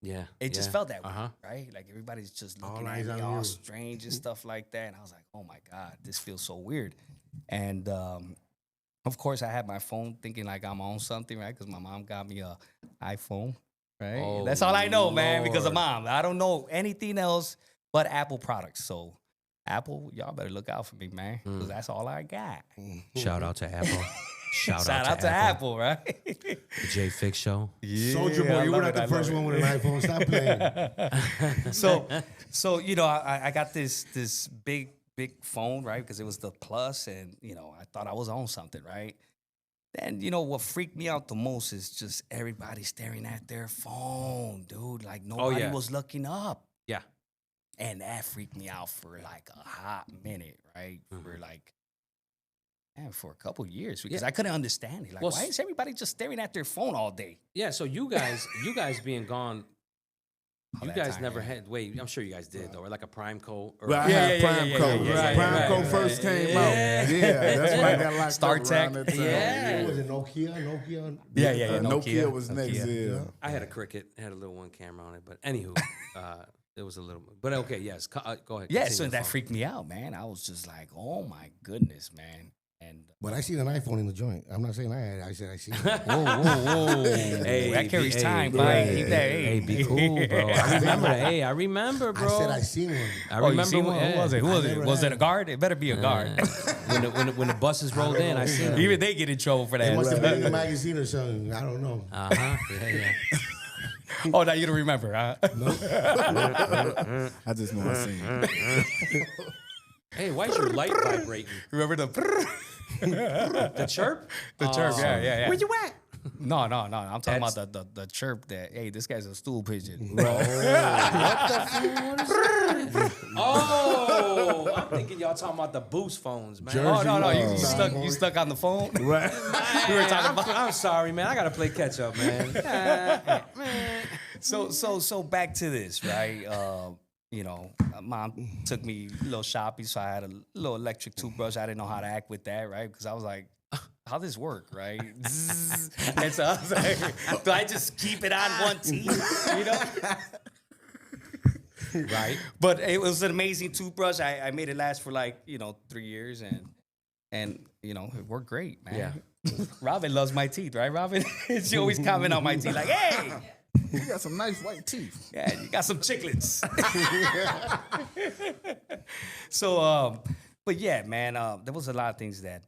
Yeah. It just yeah. felt that way, Uh-huh. right? Like everybody's just All looking eyes at me on all you. strange and stuff like that. And I was like, oh my God, this feels so weird. And of course, I had my phone thinking like I'm on something, right? Because my mom got me a iPhone, right? Oh, That's all I know, man, because of Lord. mom. I don't know anything else but Apple products. So Apple, y'all better look out for me, man, because that's all I got. Shout out to Apple. Shout out to Apple, right? The J Fix Show. Yeah, Soldier I Boy, you love were not it, I the first love one it. with an iPhone. Stop playing. So I got this big phone, right? Because it was the Plus, and I thought I was on something, right? Then what freaked me out the most is just everybody staring at their phone, dude. Like nobody yeah. was looking up, Yeah. and that freaked me out for like a hot minute, right? For like. Man, for a couple years because I couldn't understand it. Like, Well, why is everybody just staring at their phone all day? Yeah, so you guys being gone, you that guys time, never yeah. had. Wait, I'm sure you guys did though, or like a Prime Code. Or, But I Yeah, had yeah, Prime yeah, Code. yeah, yeah, Prime yeah, Code yeah, first yeah, came yeah. out. Yeah, that's when I got locked Star up Trek. around that time. Yeah. Was it Nokia? Yeah, Nokia was next. Nokia. Yeah. I had a Cricket, it had a little one camera on it, but anywho, it was a little. But okay, yes, go ahead. Yeah, continue so the that phone. freaked me out, man. I was just like, oh my goodness, man. And But I seen an iPhone in the joint. I'm not saying I had. I said I seen it. whoa. Hey, that carries hey, time, hey, boy. hey, Keep that, hey, be cool, bro. I remember. Hey, I remember, bro. I said I seen one. I Oh, you remember. seen one? Who was it? Who I was it? never Was had it a guard? It better be a guard. when the buses rolled in, I seen them. Even they get in trouble for It must have been in the that. magazine or something. I don't know. Yeah. Oh, now you don't remember, huh? I just know I seen it. Hey, why is your light vibrating? Remember the The chirp? the chirp? Yeah. Where you at? No. I'm talking about the chirp that, hey, this guy's a stool pigeon. Oh, I'm thinking y'all talking about the boost phones, man. Oh, no. You Oh. stuck on the phone? Right. We were talking about. I'm sorry, man. I gotta play catch up, man. So back to this, right? Mom took me a little shopping, so I had a little electric toothbrush. I didn't know how to act with that, right? Because I was like, how this work, right? Zzz. And so I was like, do I just keep it on one teeth, Right. But it was an amazing toothbrush. I made it last for 3 years, and it worked great, man. Yeah. Robin loves my teeth, right, Robin? She always comment on my teeth like, hey, You got some nice white teeth. yeah, you got some chiclets. So, but yeah, man, there was a lot of things that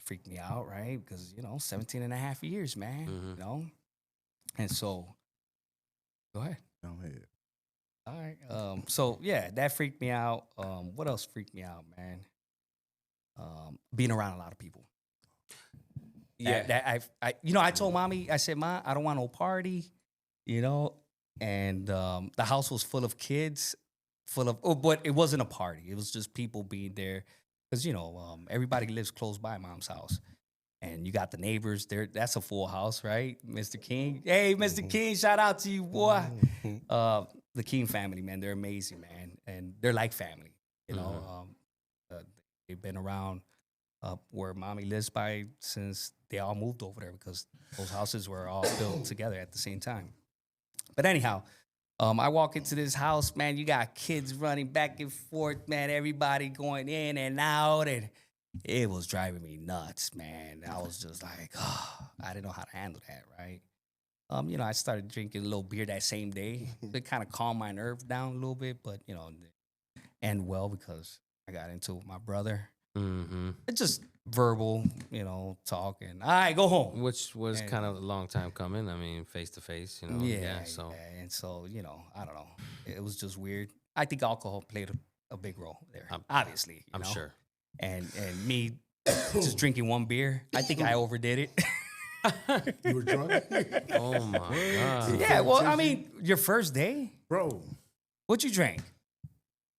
freaked me out, right? Because, 17 and a half years, man, And so, go ahead. Go ahead. All right. So yeah, that freaked me out. What else freaked me out, man? Being around a lot of people. Yeah. I told mommy, I said, Ma, I don't want no party, and the house was full of kids, but it wasn't a party. It was just people being there. Because, everybody lives close by mom's house. And you got the neighbors there. That's a full house, right? Mr. King. Hey, Mr. King, shout out to you, boy. The King family, man, they're amazing, man. And they're like family, they've been around where mommy lives by since they all moved over there because those houses were all built together at the same time. But anyhow, I walk into this house, man. You got kids running back and forth, man. Everybody going in and out, and it was driving me nuts, man. I was just like, oh, I didn't know how to handle that, right? I started drinking a little beer that same day. It kind of calmed my nerves down a little bit, but and well, because I got into it with my brother. Mm-hmm. It's just verbal, talking. All right, go home. Which was kind of a long time coming. I mean, face to face, So And so, I don't know. It was just weird. I think alcohol played a big role there. Obviously, I'm sure. And me just drinking one beer, I think I overdid it. You were drunk? Oh my God. Yeah, well, I mean, your first day, Bro, what you drank?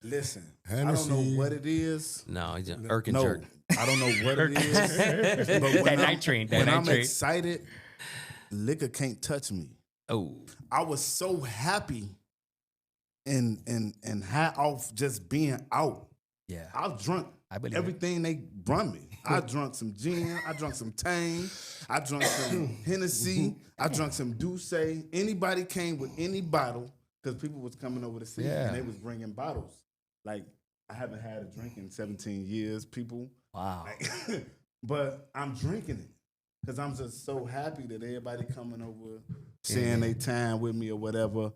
listen, Hennessy. I don't know what it is. No, he's an irk and No, jerk. I don't know what it is. But when That night train. when I'm excited, liquor can't touch me. Oh, I was so happy and high off just being out. Yeah. I've drunk I believe it. everything they brought me. I drunk some gin. I drunk some Taýna. I drunk some Hennessy. I drunk some Douce. Anybody came with any bottle because people was coming over to see and they was bringing bottles. Like, I haven't had a drink in 17 years, people. Wow. Like, but I'm drinking it because I'm just so happy that everybody coming over, sharing their time with me or whatever.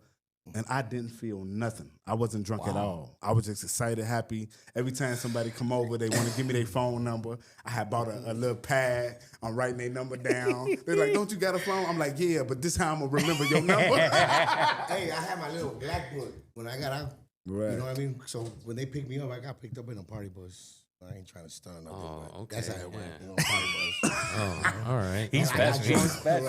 And I didn't feel nothing. I wasn't drunk at all. I was just excited, happy. Every time somebody come over, they want to give me their phone number. I had bought a little pad. I'm writing their number down. They're like, don't you got a phone? I'm like, yeah, but this time I'm going to remember your number. Hey, I had my little black book when I got out. Right. You know what I mean? So when they picked me up, I got picked up in a party bus. I ain't trying to stun nothing. Oh, but that's okay, how it went. yeah. Party bus. Oh, all right. He's special. He's special.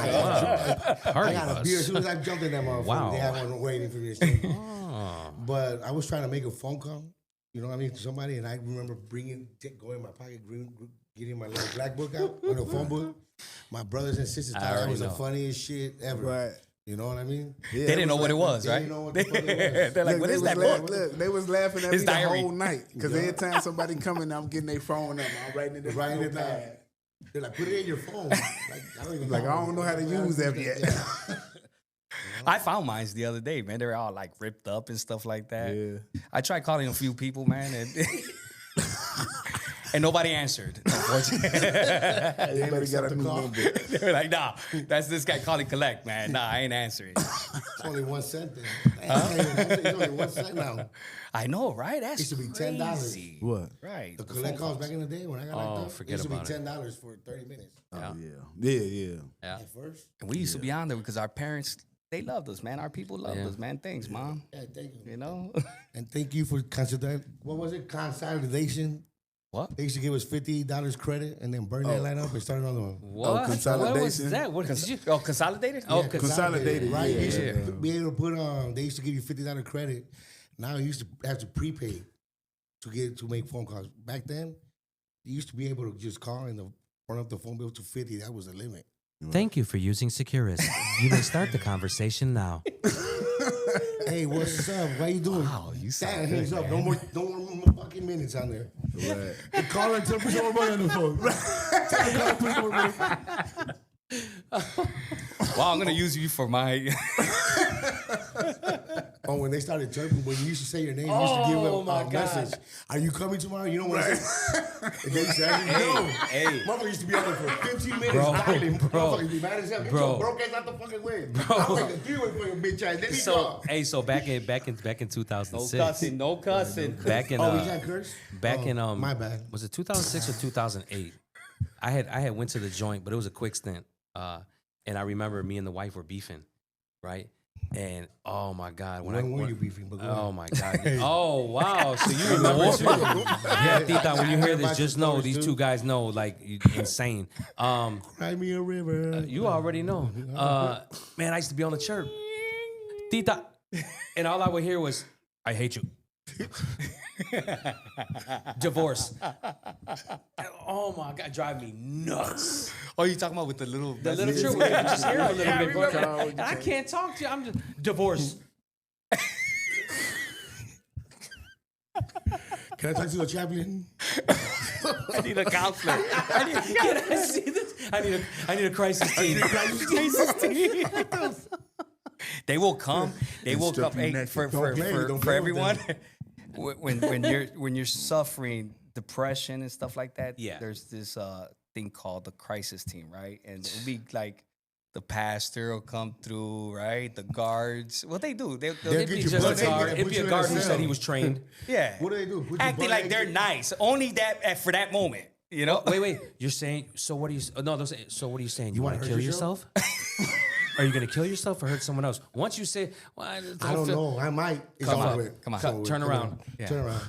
Party I got a bus. beer as soon as I jumped in that motherfucker. Wow. They had one waiting for me. So. Oh. But I was trying to make a phone call, you know what I mean, to somebody, and I remember going in my pocket, getting my little black book out, on the phone book. My brothers and sisters thought that was the funniest shit ever. Right. You know what I mean? Yeah, They didn't know what it was, They right? didn't know what the fuck it was. They're like, Look, what they is was that laugh- book? Look, they was laughing at His me diary. the whole night. Because every time somebody coming, I'm getting their phone number. I'm writing it Writing it down. pad. They're like, put it in your phone. Like, I don't even Like, I don't know how to use that yet. I found mine the other day, man. They were all like ripped up and stuff like that. Yeah. I tried calling a few people, man, and nobody answered. Unfortunately, Everybody got a new call. number. they were like, "Nah, that's this guy calling collect, man. Nah, I ain't answering." It's only 1 cent then. It's only 1 cent now. I know, right? That's Used to be $10. crazy. What? Right? The collect calls back in the day when I got locked up, forget it used to be about it. $10 for 30 minutes. Oh, yeah. Yeah. At first. And we used to be on there because our parents, they loved us, man. Our people loved Yeah. us, man. Thanks, mom. Yeah, thank you. You know And thank you for considering, what was it, consolidation? what? They used to give us $50 credit and then burn that line up and start another one. What? consolidation. What was that? What did you? Oh, consolidated? Oh, Yeah, Consolidated, right? yeah, You used to yeah. be able to put they used to give you $50 credit. Now you used to have to prepay to make phone calls. Back then, you used to be able to just call and run up the phone bill to 50. That was the limit. Thank you for using Securus. You may start the conversation now. Hey, what's up? How you doing? Wow, you sound That good, hangs up. man. No more fucking minutes on there. Right. And call and tell me more money on the phone. Tell me more money. Well, I'm gonna use you for my. Oh, when they started chirping, when you used to say your name, you used to give them my a God. message. Are you coming tomorrow? You know what I'm saying? And they said, no. hey. Motherfucker used to be out there for 15 minutes Bro, dialing. bro. Motherfucker be mad as hell. Get Bro. your broke ass out the fucking way. I'll make a deal with your bitch ass. Then he So call. so back in No 2006. cussing, no cussing. Back in Oh, we can't curse? back Oh, in my bad. was it 2006 or 2008? I had went to the joint, but it was a quick stint. And I remember me and the wife were beefing, right? And oh my God, When were you beefing? But go Oh ahead. my God! Oh wow! So you remember? Yeah, Tita. When you hear this, just know these two guys know, like, insane. Cry me a river. You already know. Man, I used to be on the chirp, Tita, and all I would hear was, "I hate you." Divorce. Oh my God, drive me nuts. Oh, you talking about with the little The little chirp, where you can just hear a little bit. remember. And I can't talk to you. I'm just divorce. Can I talk to the chaplain? I need a counselor. Can I see this? I need a crisis team. They will come. They And woke strip up you naked. for Don't play with everyone. them. when you're suffering depression and stuff like that, Yeah. there's this thing called the crisis team, right? And it'll be like the pastor will come through, right? The guards, what they do? They'll They'll It'd get be your just butt a naked guard. and It'd put be you a in guard a who cell. said he was trained. yeah. What do they do? Put your Acting butt like they're naked. nice. Only that for that moment, you know? Wait. You're saying, so what are you, no, they'll say, so what are you saying? You want to hurt kill yourself? yourself? Are you going to kill yourself or hurt someone else? Once you say, well, I don't know. I might. It's Come over on. with. Come on. It's over with. Turn Come around. on. Yeah. Turn around.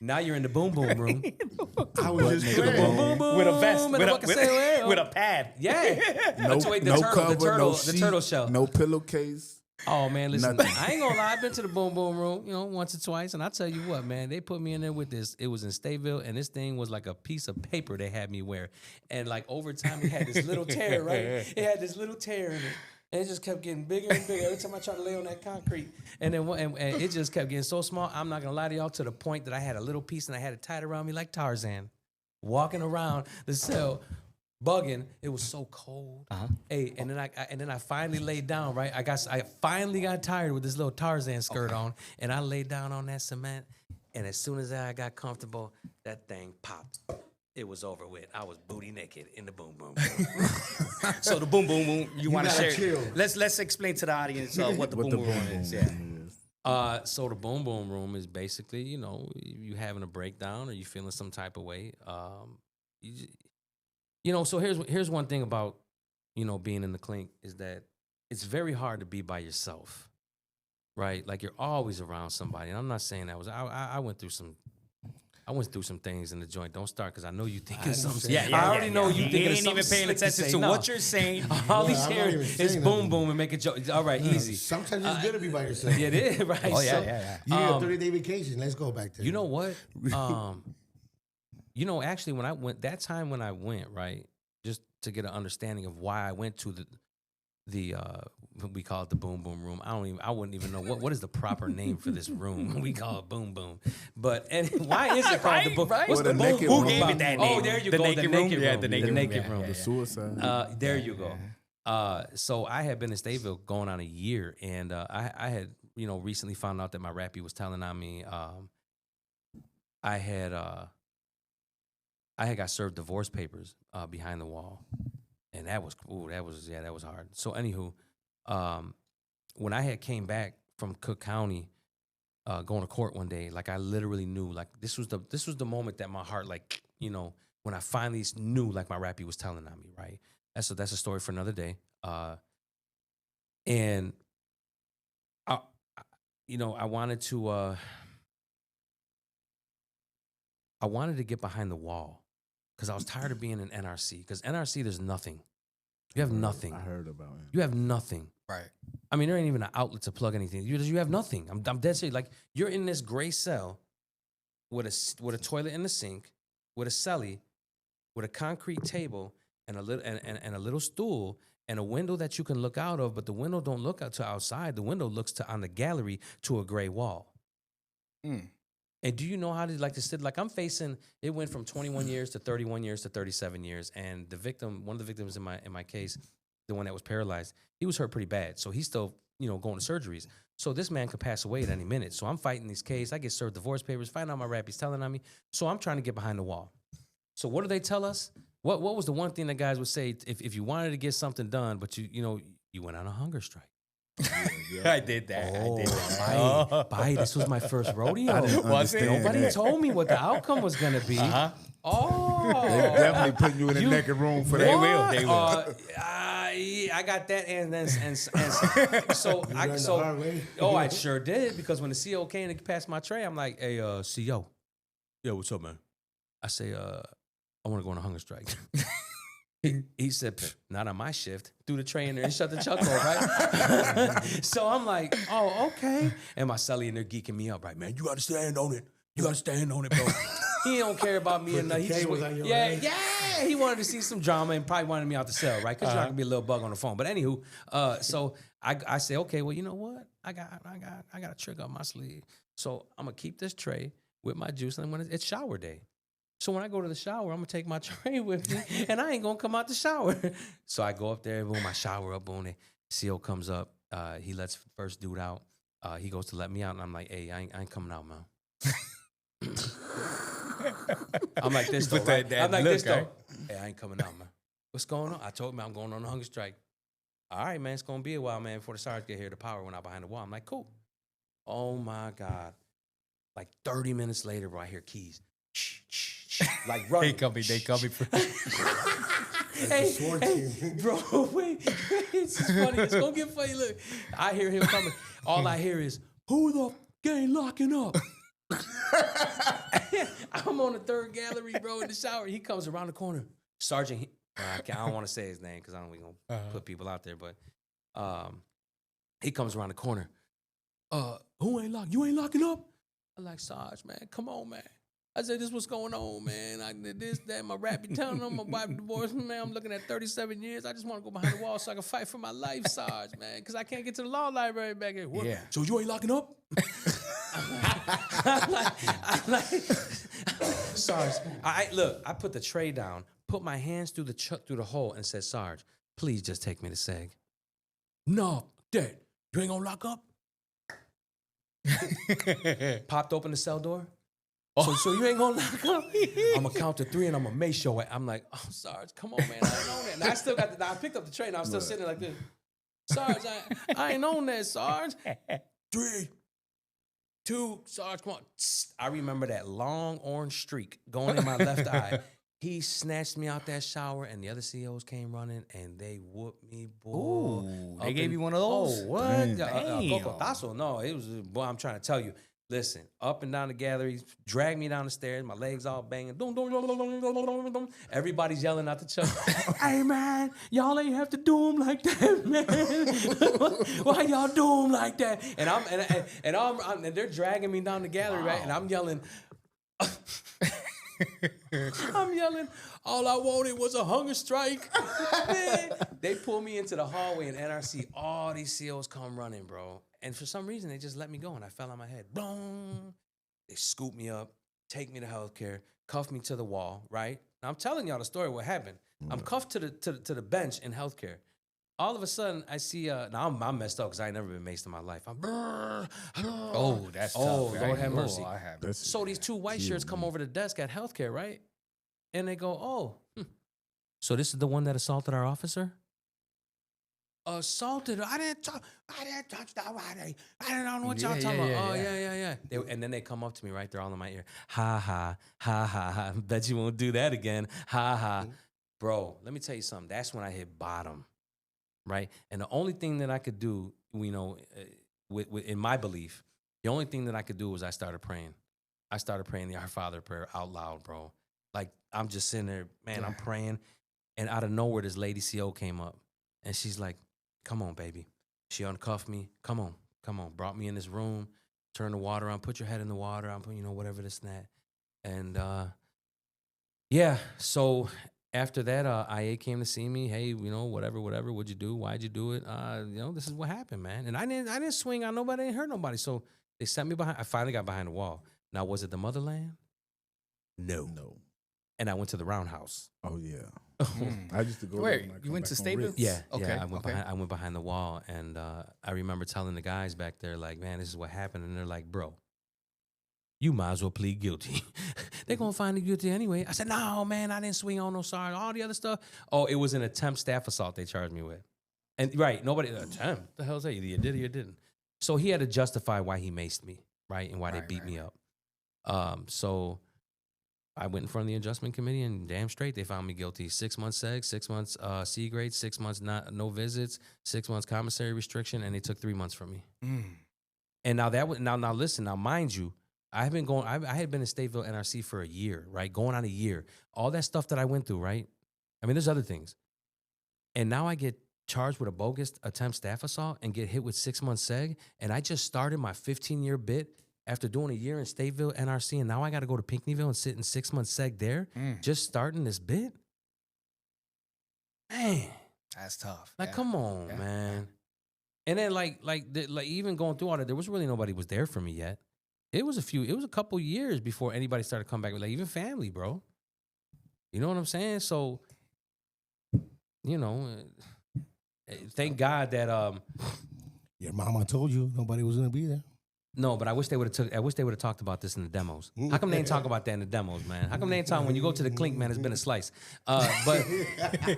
now you're in the boom boom room. I was just naked. playing. Boom boom. With a vest, and with fucking say, well, with a pad. Yeah. No, That's the way the no turtle, cover, the turtle, no the sheet, turtle shell. no pillowcase. Oh man, listen, Nothing. I ain't gonna lie. I've been to the boom boom room, once or twice, and I tell you what, man, they put me in there with this. It was in Stateville, and this thing was like a piece of paper they had me wear, and like over time, it had this little tear, right? It had this little tear in it. And it just kept getting bigger and bigger every time I tried to lay on that concrete. And then and it just kept getting so small. I'm not gonna lie to y'all, to the point that I had a little piece and I had it tied around me like Tarzan, walking around the cell, bugging. It was so cold. Hey, and then I finally laid down. Right, I finally got tired with this little Tarzan skirt on, and I laid down on that cement. And as soon as I got comfortable, that thing popped. It was over with. I was booty naked in the boom boom. So the boom boom boom, you want to gotta share? chill. Let's explain to the audience what the boom boom room is. Yeah. So the boom boom room is basically, you having a breakdown or you feeling some type of way. So here's one thing about, being in the clink is that it's very hard to be by yourself, right? Like you're always around somebody. And I'm not saying that I went through some things in the joint. Don't start because I know you thinking something. I already know you thinking of ain't something even paying slick to attention say. to No. what you're saying. All Yeah, he's I'm not hearing even is saying boom nothing. boom and make a joke. All right, easy. Sometimes it's good to be by yourself. Yeah, it is, right? Oh yeah, So, yeah. You need a 30-day vacation. Let's go back there. You know what? Actually, when I went that time when I went, right, just to get an understanding of why I went to the we call it the boom boom room. I wouldn't even know what is the proper name for this room. We call it boom boom. But why is it called the boom? Right, What's right. the The boom naked boom room. Who gave about? it that Oh, name? there you The go. naked The room? naked room. Yeah, the naked room. naked Yeah, room. yeah, The suicide. There you go. So I had been in Stateville going on a year, and I had recently found out that my rappy was telling on me. I had got served divorce papers behind the wall, and that was hard. So anywho, when I had came back from Cook County, going to court one day, like I literally knew, like this was the moment that my heart, like when I finally knew, like my rappy was telling on me, right? That's a story for another day. And I wanted to get behind the wall because I was tired of being in NRC. Because NRC, there's nothing. You have nothing. I heard about him. You have nothing. Right. I mean, there ain't even an outlet to plug anything. You have nothing. I'm dead serious. Like you're in this gray cell with a toilet in the sink, with a celly, with a concrete table and a little stool and a window that you can look out of, but the window don't look out to outside. The window looks on the gallery to a gray wall. Mm. And do you know how to sit? Like I'm facing, it went from 21 years to 31 years to 37 years. And one of the victims in my case, the one that was paralyzed, he was hurt pretty bad. So he's still, going to surgeries. So this man could pass away at any minute. So I'm fighting this case. I get served divorce papers, find out my rappy's telling on me. So I'm trying to get behind the wall. So what do they tell us? What was the one thing that guys would say if you wanted to get something done, but you went on a hunger strike? I did that. Bye. This was my first rodeo. Was it? Nobody told me what the outcome was going to be. Oh. They definitely putting you in the naked room for that. They will. I got that, and so learned the hard way? I sure did, because when the CO came to pass my tray, I'm like, hey, CO, yeah, what's up, man? I say, I want to go on a hunger strike. He said, not on my shift. Threw the tray in there and shut the chuck off, right? So I'm like, oh, okay. And my celly in there geeking me up, right, man, you got to stand on it. You got to stand on it, bro. He don't care about me or nothing. He just he wanted to see some drama and probably wanted me out the cell, right? Because you're not gonna be a little bug on the phone. But anywho, so I say, okay, well, you know what? I got a trick up my sleeve. So I'm gonna keep this tray with my juice, and when it's shower day. So when I go to the shower, I'm gonna take my tray with me, and I ain't gonna come out the shower. So I go up there, boom, my shower up, boom. CO comes up. He lets first dude out. He goes to let me out, and I'm like, hey, I ain't coming out, man. I'm like this though. Right? I'm like this though. Hey, I ain't coming out, man. What's going on? I told him I'm going on a hunger strike. All right, man, it's gonna be a while, man, before the sergeant get here. The power went out behind the wall. I'm like, cool. Oh my God. Like 30 minutes later, bro, I hear keys. Like running. They coming. Hey, bro, wait. It's funny. It's gonna get funny. Look, I hear him coming. All I hear is, who the f ain't locking up? I'm on the third gallery, bro, in the shower. He comes around the corner. Sergeant, I don't want to say his name because I don't we gonna put people out there, but he comes around the corner. Who ain't locking? You ain't locking up? I'm like, Sarge, man, come on, man. I said, this what's going on, man. I did this, that, my rap be telling them, my wife divorced me, man. I'm looking at 37 years. I just want to go behind the wall so I can fight for my life, Sarge, man, because I can't get to the law library back here. What? Yeah. So you ain't locking up? I'm like, Sarge, I put the tray down, put my hands through the hole and said, Sarge, please just take me to SEG. No, Dad, you ain't gonna lock up? Popped open the cell door. So you ain't gonna lock up? I'm gonna count to 3 and I'm gonna make sure. I'm like, oh, Sarge, come on, man. I ain't on that. And I still got I picked up the tray and I'm still sitting there like this. Sarge, I ain't on that, Sarge. 3, 2, Sarge, come on. I remember that long orange streak going in my left eye. He snatched me out that shower, and the other CEOs came running, and they whooped me, boy. Ooh, they gave you one of those? Oh, what? Damn. Cocotazo. No, it was, boy, I'm trying to tell you. Listen, up and down the galleries, drag me down the stairs, my legs all banging. Dum, dum, dum, dum, dum, dum, dum. Everybody's yelling out the chuck. Hey, man, y'all ain't have to do them like that, man. Why y'all do them like that? And they're dragging me down the gallery, right? And I'm yelling. I'm yelling, all I wanted was a hunger strike. Man. They pull me into the hallway in NRC. All these COs come running, bro. And for some reason, they just let me go, and I fell on my head. Boom. They scoop me up, take me to healthcare, cuff me to the wall, right? Now, I'm telling y'all the story of what happened. I'm cuffed to the bench in healthcare. All of a sudden, I see, now I'm messed up because I ain't never been maced in my life. Oh, that's tough. Lord Right? have mercy. I have. So these 2 white shirts come over the desk at healthcare, right? And they go, so this is the one that assaulted our officer? Assaulted? I didn't touch that. I don't know what y'all talking about. Yeah. And then they come up to me, right? They're all in my ear. Ha, ha, ha, ha, ha. Bet you won't do that again. Ha, ha. Bro, let me tell you something. That's when I hit bottom, right? And the only thing that I could do, in my belief, the only thing that I could do was I started praying. I started praying the Our Father prayer out loud, bro. Like, I'm just sitting there, man, I'm praying. And out of nowhere, this lady CO came up. And she's like, come on, baby. She uncuffed me. Come on. Brought me in this room, turned the water on, put your head in the water. I'm putting, whatever this and that. And, so after that, IA came to see me. Hey, whatever. What'd you do? Why'd you do it? This is what happened, man. And I didn't swing on nobody. I didn't hurt nobody. So they set me behind. I finally got behind the wall. Now, was it the motherland? No. And I went to the roundhouse. Oh, yeah. I used to go Where? there when I You come went back to on Stateville? Ritz. Yeah. Okay, Yeah. okay. I went behind the wall, and I remember telling the guys back there, like, man, this is what happened. And they're like, bro, you might as well plead guilty. They're going to find you guilty anyway. I said, no, man, I didn't swing on no sorry. All the other stuff. Oh, it was an attempt staff assault they charged me with. And nobody, attempt? The hell is that? Either you did or you didn't. So he had to justify why he maced me, right? And why they beat me up. So I went in front of the adjustment committee, and damn straight, they found me guilty. 6 months SEG, 6 months C grade, 6 months no visits, 6 months commissary restriction, and they took 3 months from me. And now now listen, now mind you, I had been in Stateville NRC for a year, right? Going on a year. All that stuff that I went through, right? I mean, there's other things. And now I get charged with a bogus attempt staff assault and get hit with 6 months SEG, and I just started my 15-year bit after doing a year in Stateville NRC, and now I got to go to Pinckneyville and sit in 6 months SEG there, just starting this bit? Man. That's tough. Like, come on, man. And then, like even going through all that, there was really nobody was there for me yet. It was a couple years before anybody started coming back with, like, even family, bro. You know what I'm saying? So, thank God that Your mama told you nobody was gonna be there. No, but I wish they would have talked about this in the demos. How come they didn't talk about that in the demos, man? How come they didn't talk when you go to the clink, man? It's been a slice. But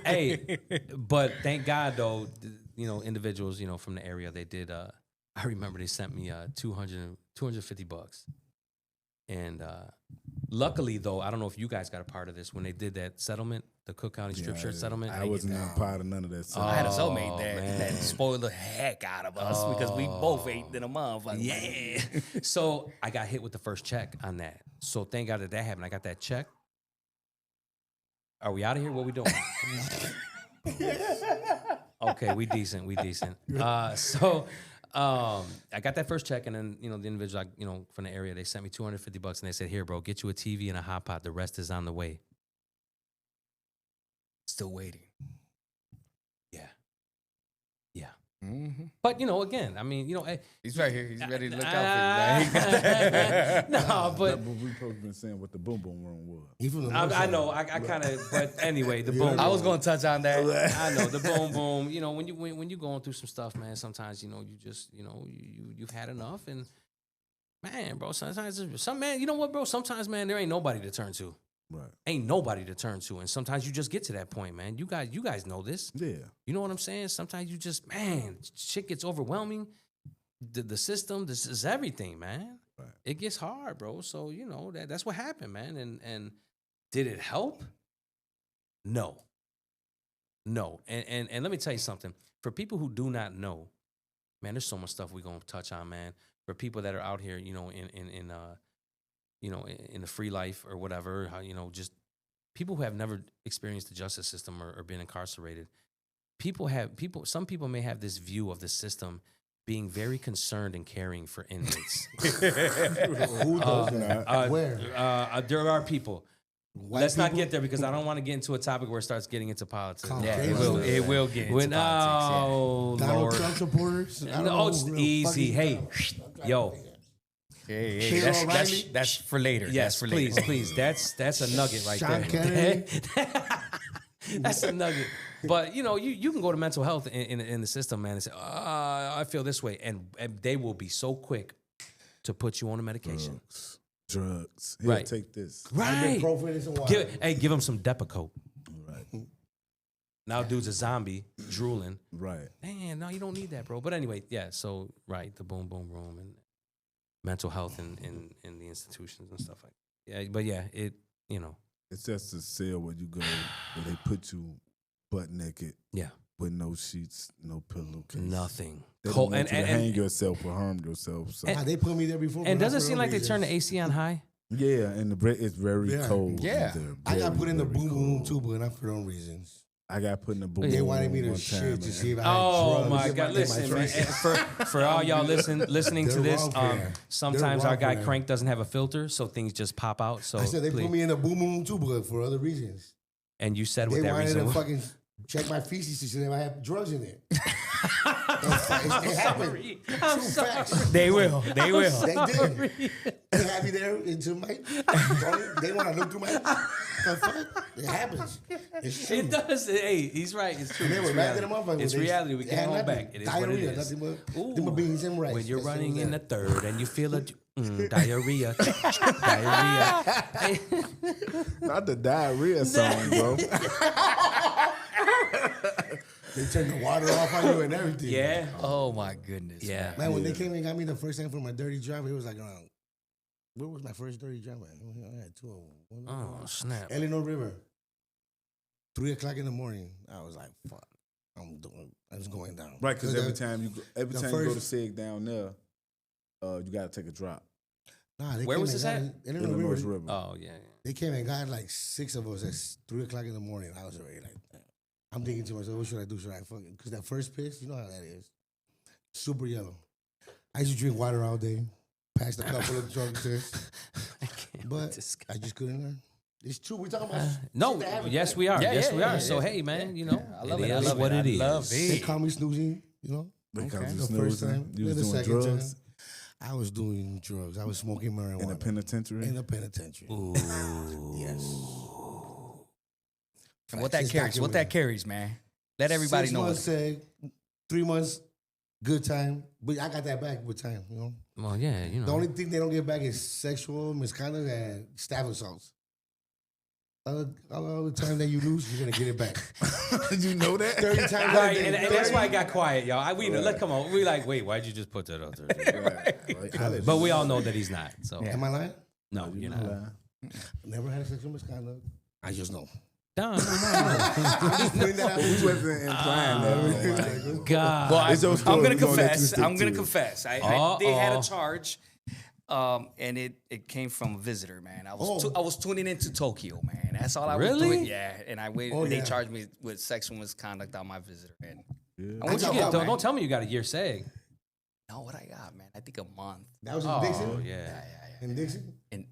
hey, but thank God though, individuals, from the area, they did. I remember they sent me $250, and luckily though, I don't know if you guys got a part of this when they did that settlement, the Cook County strip shirt settlement. I wasn't a part of none of that. I had a Oh, cellmate that spoiled the heck out of us because we both ate in a motherfucker. Yeah. So I got hit with the first check on that. So thank God that happened. I got that check. Are we out of here? What we doing? Okay, we decent. So I got that first check, and then the individual, from the area, they sent me $250, and they said, "Here, bro, get you a TV and a hot pot. The rest is on the way." Still waiting. Yeah. Mm-hmm. But again, I mean, He's right here. He's ready to look out for you, man. no, but we supposed to been saying what the boom boom room was. He from the I north side. know. I kind of. But anyway, the boom. I was going to touch on that. I know the boom boom. When you're going through some stuff, man. Sometimes you just you've had enough, and man, bro. Sometimes man. You know what, bro? Sometimes, man, there ain't nobody to turn to. Right. Ain't nobody to turn to, and sometimes you just get to that point, man. You guys know this. Yeah. You know what I'm saying? Sometimes you just, man, shit gets overwhelming. The system, this is everything, man. Right. It gets hard, bro. So that's what happened, man. And did it help? No. And let me tell you something. For people who do not know, man, there's so much stuff we're gonna touch on, man. For people that are out here, in the free life or whatever, how, just people who have never experienced the justice system or been incarcerated. Some people may have this view of the system being very concerned and caring for inmates. Who does not? Where? There are people. White Let's not people? get there because I don't want to get into a topic where it starts getting into politics. Yeah, Crazy. it will get into politics. Oh, Donald Lord. Trump supporters? I don't No, know it's who the easy. fuck Hey, is yo. Hey, Bill that's O'Reilly? that's for later. Yes, that's for later. please. That's a nugget right Sean there. Kennedy? That's a nugget. But you can go to mental health in the system, man, and say, I feel this way, and they will be so quick to put you on a medication. Drugs. Here, Right. take this. Right. Ibuprofen and some water. Give them some Depakote. Right. Now dude's a zombie drooling. Right. Man, no, you don't need that, bro. But anyway, yeah. So right, the boom boom room and mental health in the institutions and stuff like that. Yeah, but yeah, It's just a cell where you go where they put you butt naked. Yeah. With no sheets, no pillowcase. Nothing. They don't Cold, want you to hang yourself or harm yourself. So. Nah, they put me there before. and but does not it for seem no like they turn the reasons. AC on high? Yeah, and it's very Yeah. cold. Yeah. in there. I got Very, put in the very boom cold. room too, but not for no reasons. I got put in the boom They room wanted me to one shit time, to man. see if I had Oh drugs my in God! in Listen, man, drinks. for all y'all listening to They're this, wrong for that. sometimes They're our wrong guy for that. Crank doesn't have a filter, so things just pop out. So I said they please. put me in the boom room too, but for other reasons. And you said They what that wanted reason to was. fucking check my feces to see if I have drugs in it. It happened. Sorry. I'm True sorry. facts. They will. They will. They did. They had me there into my. They want to look through my. The fuck? It happens. It's true. It does. Hey, he's right. It's true. And they It's were mad at reality. the motherfucker. It's reality. We They can't had hold nothing. back. It is what it Diarrhea, is. nothing but Ooh. beans and rice. When you're That's running all in the that. third and you feel diarrhea, diarrhea. Hey, Not the diarrhea song, bro. They turned the water off on you and everything. yeah, Oh my goodness. yeah. Man, when they came and got me the first time for my dirty job, it was like around. Where was my first dirty job at? I had two of them. Oh snap! Eleanor River. 3:00 in the morning. I was like, fuck. I was going down. Right, because every the- time you go to SIG down there, you gotta take a drop. Nah, they Where came was and this got at? it- Eleanor Illinois River. River. Oh yeah. They came and got like 6 of us at 3:00 in the morning. I was already like, damn. I'm thinking to myself, what should I do? Should I fucking, because that first piss, you know how that is. Super yellow. I used to drink water all day, passed a couple of drug tests, I can't but with this guy. I just couldn't learn. It's true. We talking about No, shit that happened, yes right? we are. Yeah, yes yeah, we are. yeah, So yeah. hey, man, I love it. I is love what it. it is. I love They it. call me snoozing, you know. Because Okay. you The first snoozing, time, you then was the doing second drugs time, I was doing drugs. I was smoking marijuana in the penitentiary. in the penitentiary. Ooh. Yes. And what that It's carries? What that documented. carries, man? Let everybody 6 know. months said, 3 months good time. But I got that back with time, you know. Well, yeah, you know. The only thing they don't get back is sexual misconduct and staff assaults. All the time that you lose, you're gonna get it back. You know that? 30 times. Right, and that's why I got quiet, y'all. Come on. We like, wait, why'd you just put that out there? But we all know that he's not. So Am I lying? no, you're not. Never had a sexual misconduct. I just know. No. He wasn't implying that. God. Well, It's your story. I'm gonna We gonna let you confess. stick I'm gonna to it. confess. They had a charge, and it came from a visitor. Man, I was tuning into Tokyo. Man, that's all I was Really? doing. Yeah, and I waited. and they charged me with sexual misconduct on my visitor. And What'd you get? Don't tell me you got a year seg. no, what I got, man? I think a month. That was in Dixon? Oh, yeah. In Dixon? In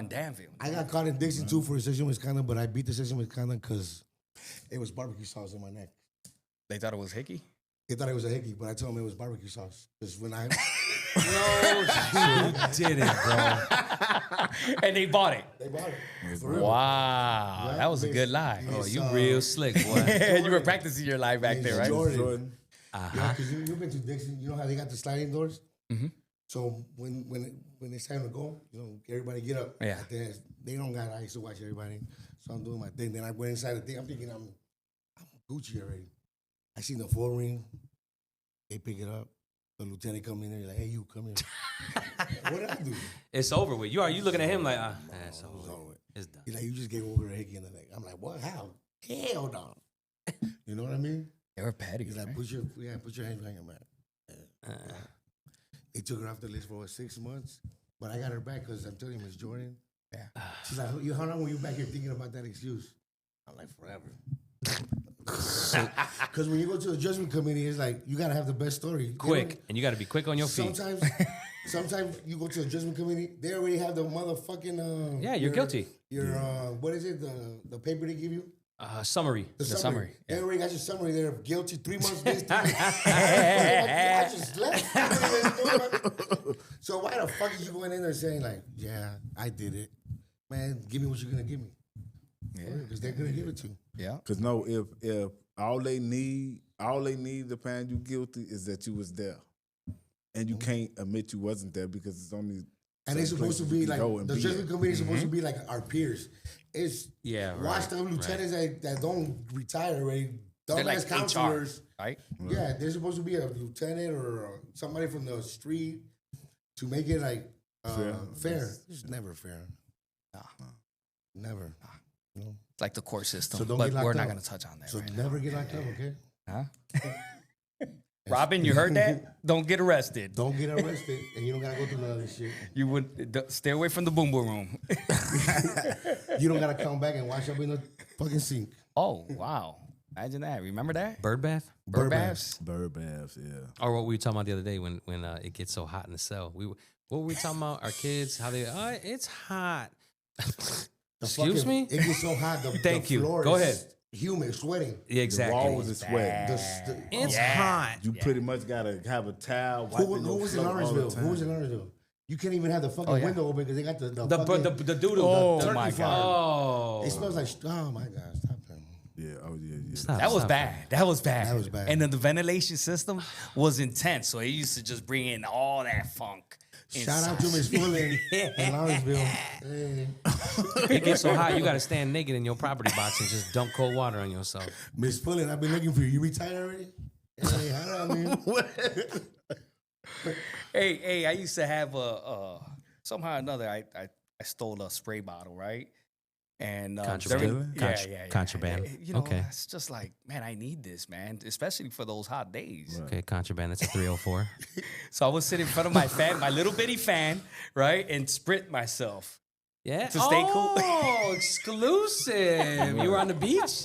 Danville. I got caught in Dixon too for a sexual misconduct, but I beat the sexual misconduct because it was barbecue sauce in my neck. They thought it was hickey. They thought it was a hickey, but I told them it was barbecue sauce. Because when I... No, you didn't, bro. And they bought it. They bought it. For real. Wow, that was a good lie. Oh, you real slick, boy. You were practicing your lie back there, right? Jordan. Yeah, because you've been to Dixon. You know how they got the sliding doors? Mm-hmm. So when it's time to go, you know, everybody get up. Yeah. They don't got eyes to watch everybody. So I'm doing my thing. Then I went inside the thing. I'm thinking I'm Gucci already. I seen the 4 ring. They pick it up. The lieutenant come in there. He's like, hey, you come here. What did I do? It's over with. You looking at him like, it's It was over. over with. It's done. He's like, you just gave over a hickey in the neck. I'm like, what? How? Hell no. You know what I mean? They were petty. He's like, right? put your hands behind your back. They took her off the list for 6 months, but I got her back because I'm telling you, Miss Jordan. Yeah. She's like, how long were you back here thinking about that excuse? I'm like, forever. Because when you go to the judgment committee, it's like you gotta have the best story. Quick. And you got to be quick on your feet. Sometimes you go to the judgment committee, they already have the motherfucking Yeah, you're guilty. Your what is it? The paper they give you? Summary. The summary, They yeah. already got your summary there. Guilty 3 months this time. I just left. So why the fuck are you going in there saying like, yeah, I did it, man? Give me what you're gonna give me. Yeah, because they're gonna give it to you. Yeah. Cause no, if all they need to find you guilty is that you was there, and you can't admit you wasn't there because it's only. And it's supposed to be like the judgment committee is supposed to be like our peers. It's watch the lieutenants that don't retire already. They're like Dumbass counselors, right? Yeah, they're supposed to be a lieutenant or somebody from the street to make it like fair. It's never fair. Never. No. It's like the court system, So don't but get locked we're not up. going to touch on that. So right never get locked up, okay? now. Huh? Robin, you heard that? Don't get arrested. Don't get arrested, and you don't gotta go through none of this shit. You would stay away from the boom boom room. You don't gotta come back and wash up in the fucking sink. Oh wow! Imagine that. Remember that? Bird bath? Bird baths. Bird baths, yeah. Or what we were talking about the other day when it gets so hot in the cell. What were we talking about? Our kids, how they, it's hot. Excuse me? It gets so hot. Thank the you. floor Go is ahead. Humid, sweating. Yeah, exactly. The walls is sweat. It's hot. You pretty much gotta have a towel. Who was in Orangeville? Who was in Orangeville? You can't even have the fucking window open because they got the doodle. Oh, the my turkey God. farm. It smells like, oh my God, stop that. Yeah, yeah. Stop, That was stop. bad. That was bad. That was bad. And then the ventilation system was intense, so it used to just bring in all that funk. Shout out to Miss Fullen in Lawrenceville. Hey. It gets so hot, you got to stand naked in your property box and just dump cold water on yourself. Miss Fullen, I've been looking for you. You retired already? Hey, how do I mean? Hey, I used to have somehow or another, I stole a spray bottle, right? And Contraband? Contraband. You know, Okay. it's just like, man, I need this, man, especially for those hot days. Okay, contraband. That's a 304. So I would sit in front of my fan, my little bitty fan, right, and sprint myself. Yeah. To stay cool. Oh, exclusive. You were on the beach?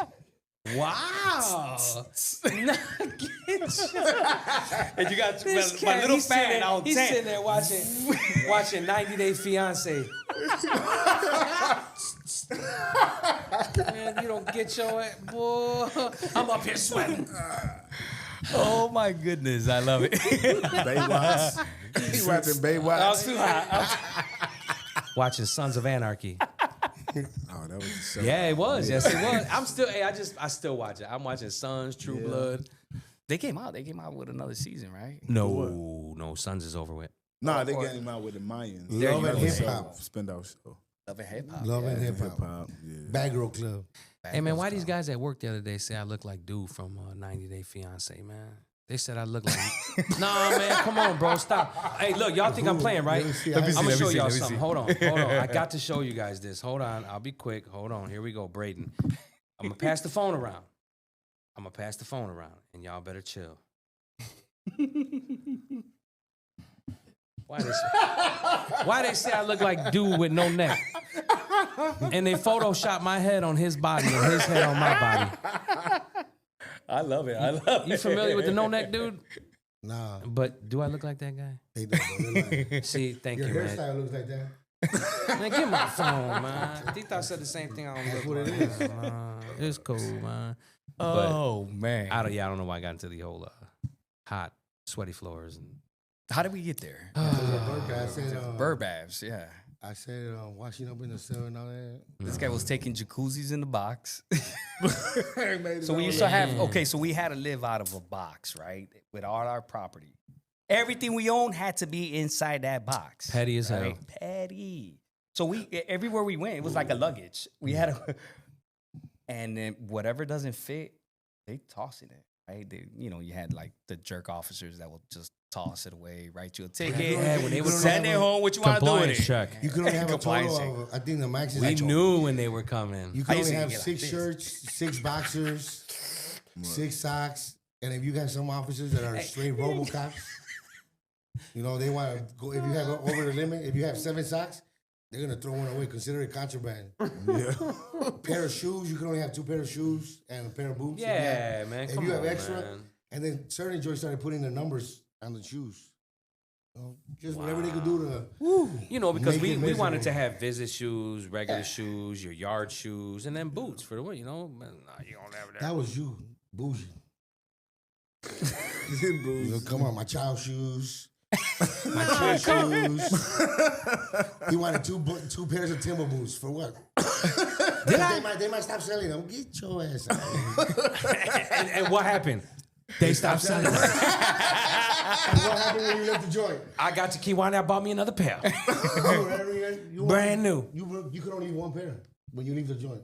Wow. And you got my little fan out He's 10. sitting there watching 90 Day Fiance. Man, you don't get your boy. I'm up here sweating. Oh my goodness, I love it. Baywatch. He watching Baywatch. I was too hot. Watching Sons of Anarchy. Oh, that was a show. Yeah, it was. Yes, it was. I'm still. Hey, I still watch it. I'm watching Sons, True Blood. They came out. They came out with another season, right? No, Sons is over with. Nah, they got him out with the Mayans. Love and Another Hip Hop. show, Spend out show. Love and Hip Hop. Love and Hip Hip Hop. hop. Yeah. Bad Girl Club. Hey man, why these guys at work the other day say I look like dude from 90 Day Fiance, man? They said I look like. Nah, man, come on, bro, stop. Hey, look, y'all think I'm playing, right? Let me see, I'm gonna show y'all let me something. see. Hold on. I got to show you guys this. Hold on, I'll be quick. Hold on, here we go, Braden. I'm gonna pass the phone around. And y'all better chill. Why they say I look like dude with no neck? And they Photoshop my head on his body and his head on my body. I love it. I love You familiar with the no neck dude? Nah, But do I look like that guy? they don't. They're like, See, thank your you, man. hairstyle looks like that. Man, get my phone, man. I think I said the same thing. I don't That's look what it like is. that, man. It's cool, man. Oh, man. I don't know why I got into the whole hot, sweaty floors and How did we get there? I said, Burbabs, yeah. I said, washing up in the sun and all that. This guy was taking jacuzzis in the box. Made So we it used all to have, Yeah. okay, so we had to live out of a box, right? With all our property. Everything we owned had to be inside that box. petty as hell. Right? Petty. So we everywhere we went, it was like a luggage. We had a, and then whatever doesn't fit, they toss it in, right? They, you had like the jerk officers that will just toss it away, write you a ticket. Yeah, when they would send it home, what you want to do with Compliance it? check. You can only have a Compliance total of, I think the max is We like knew when they were coming. You I can used only to have get like 6 this. shirts, 6 boxers, 6 socks, and if you got some officers that are straight RoboCops, they want to go. If you have over the limit, if you have 7 socks, they're gonna throw one away. Consider it contraband. Yeah. Pair of shoes, you can only have 2 pair of shoes and a pair of boots. Yeah, man. If Come you have on, extra, man. and then certain joints started putting their numbers on the shoes. Just whatever they could do to. Because Make we it wanted miserable. to have visit shoes, regular shoes, your yard shoes, and then boots for the way, man, nah, you don't have that. That was you, bougie. Come on, my child shoes, my kid shoes. He wanted 2 pairs of timber boots for what? They might stop selling them. Get your ass out of here. And what happened? They stopped selling them. What happened when you left the joint? I got to Kiwana, bought me another pair. You Brand new. You could only leave 1 pair when you leave the joint.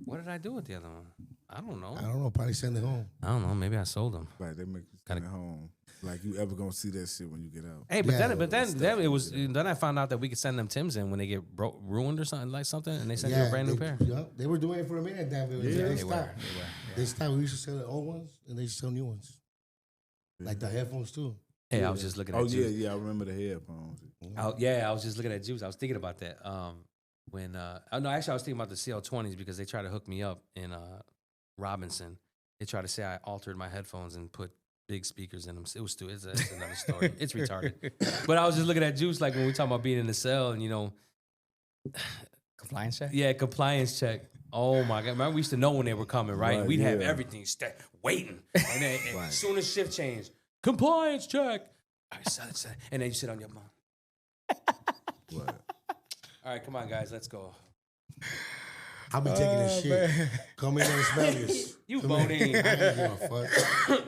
What did I do with the other one? I don't know. I don't know. Probably send it home. I don't know. Maybe I sold them. Right, they make you send it home. Like you ever gonna see that shit when you get out? Hey, but Yeah, then it was. Then I found out that we could send them Timbs in when they get ruined or something, and they send you a brand new pair. Yeah, they were doing it for a minute. Danville. Yeah, they they stopped. They stopped. We used to sell the old ones, and they used to sell new ones, like the headphones too. Hey, I was just looking at Oh Juice. yeah, I remember the headphones. I was just looking at Juice. I was thinking about that. When no, actually, I was thinking about the CL20s because they tried to hook me up in Robinson. They tried to say I altered my headphones and put big speakers in them. It was stupid. It's another story. It's retarded. But I was just looking at Juice, like when we talking about being in the cell and Compliance check? yeah, compliance check. Oh my God! Remember we used to know when they were coming, right? Right, We'd have yeah. everything waiting, and then as soon as shift changed, compliance check. All right, son, and then you sit on your mom. Right. All right, come on, guys, let's go. I'll be taking this shit. Come in and smell this. You Come in. Bodine. I ain't give a fuck.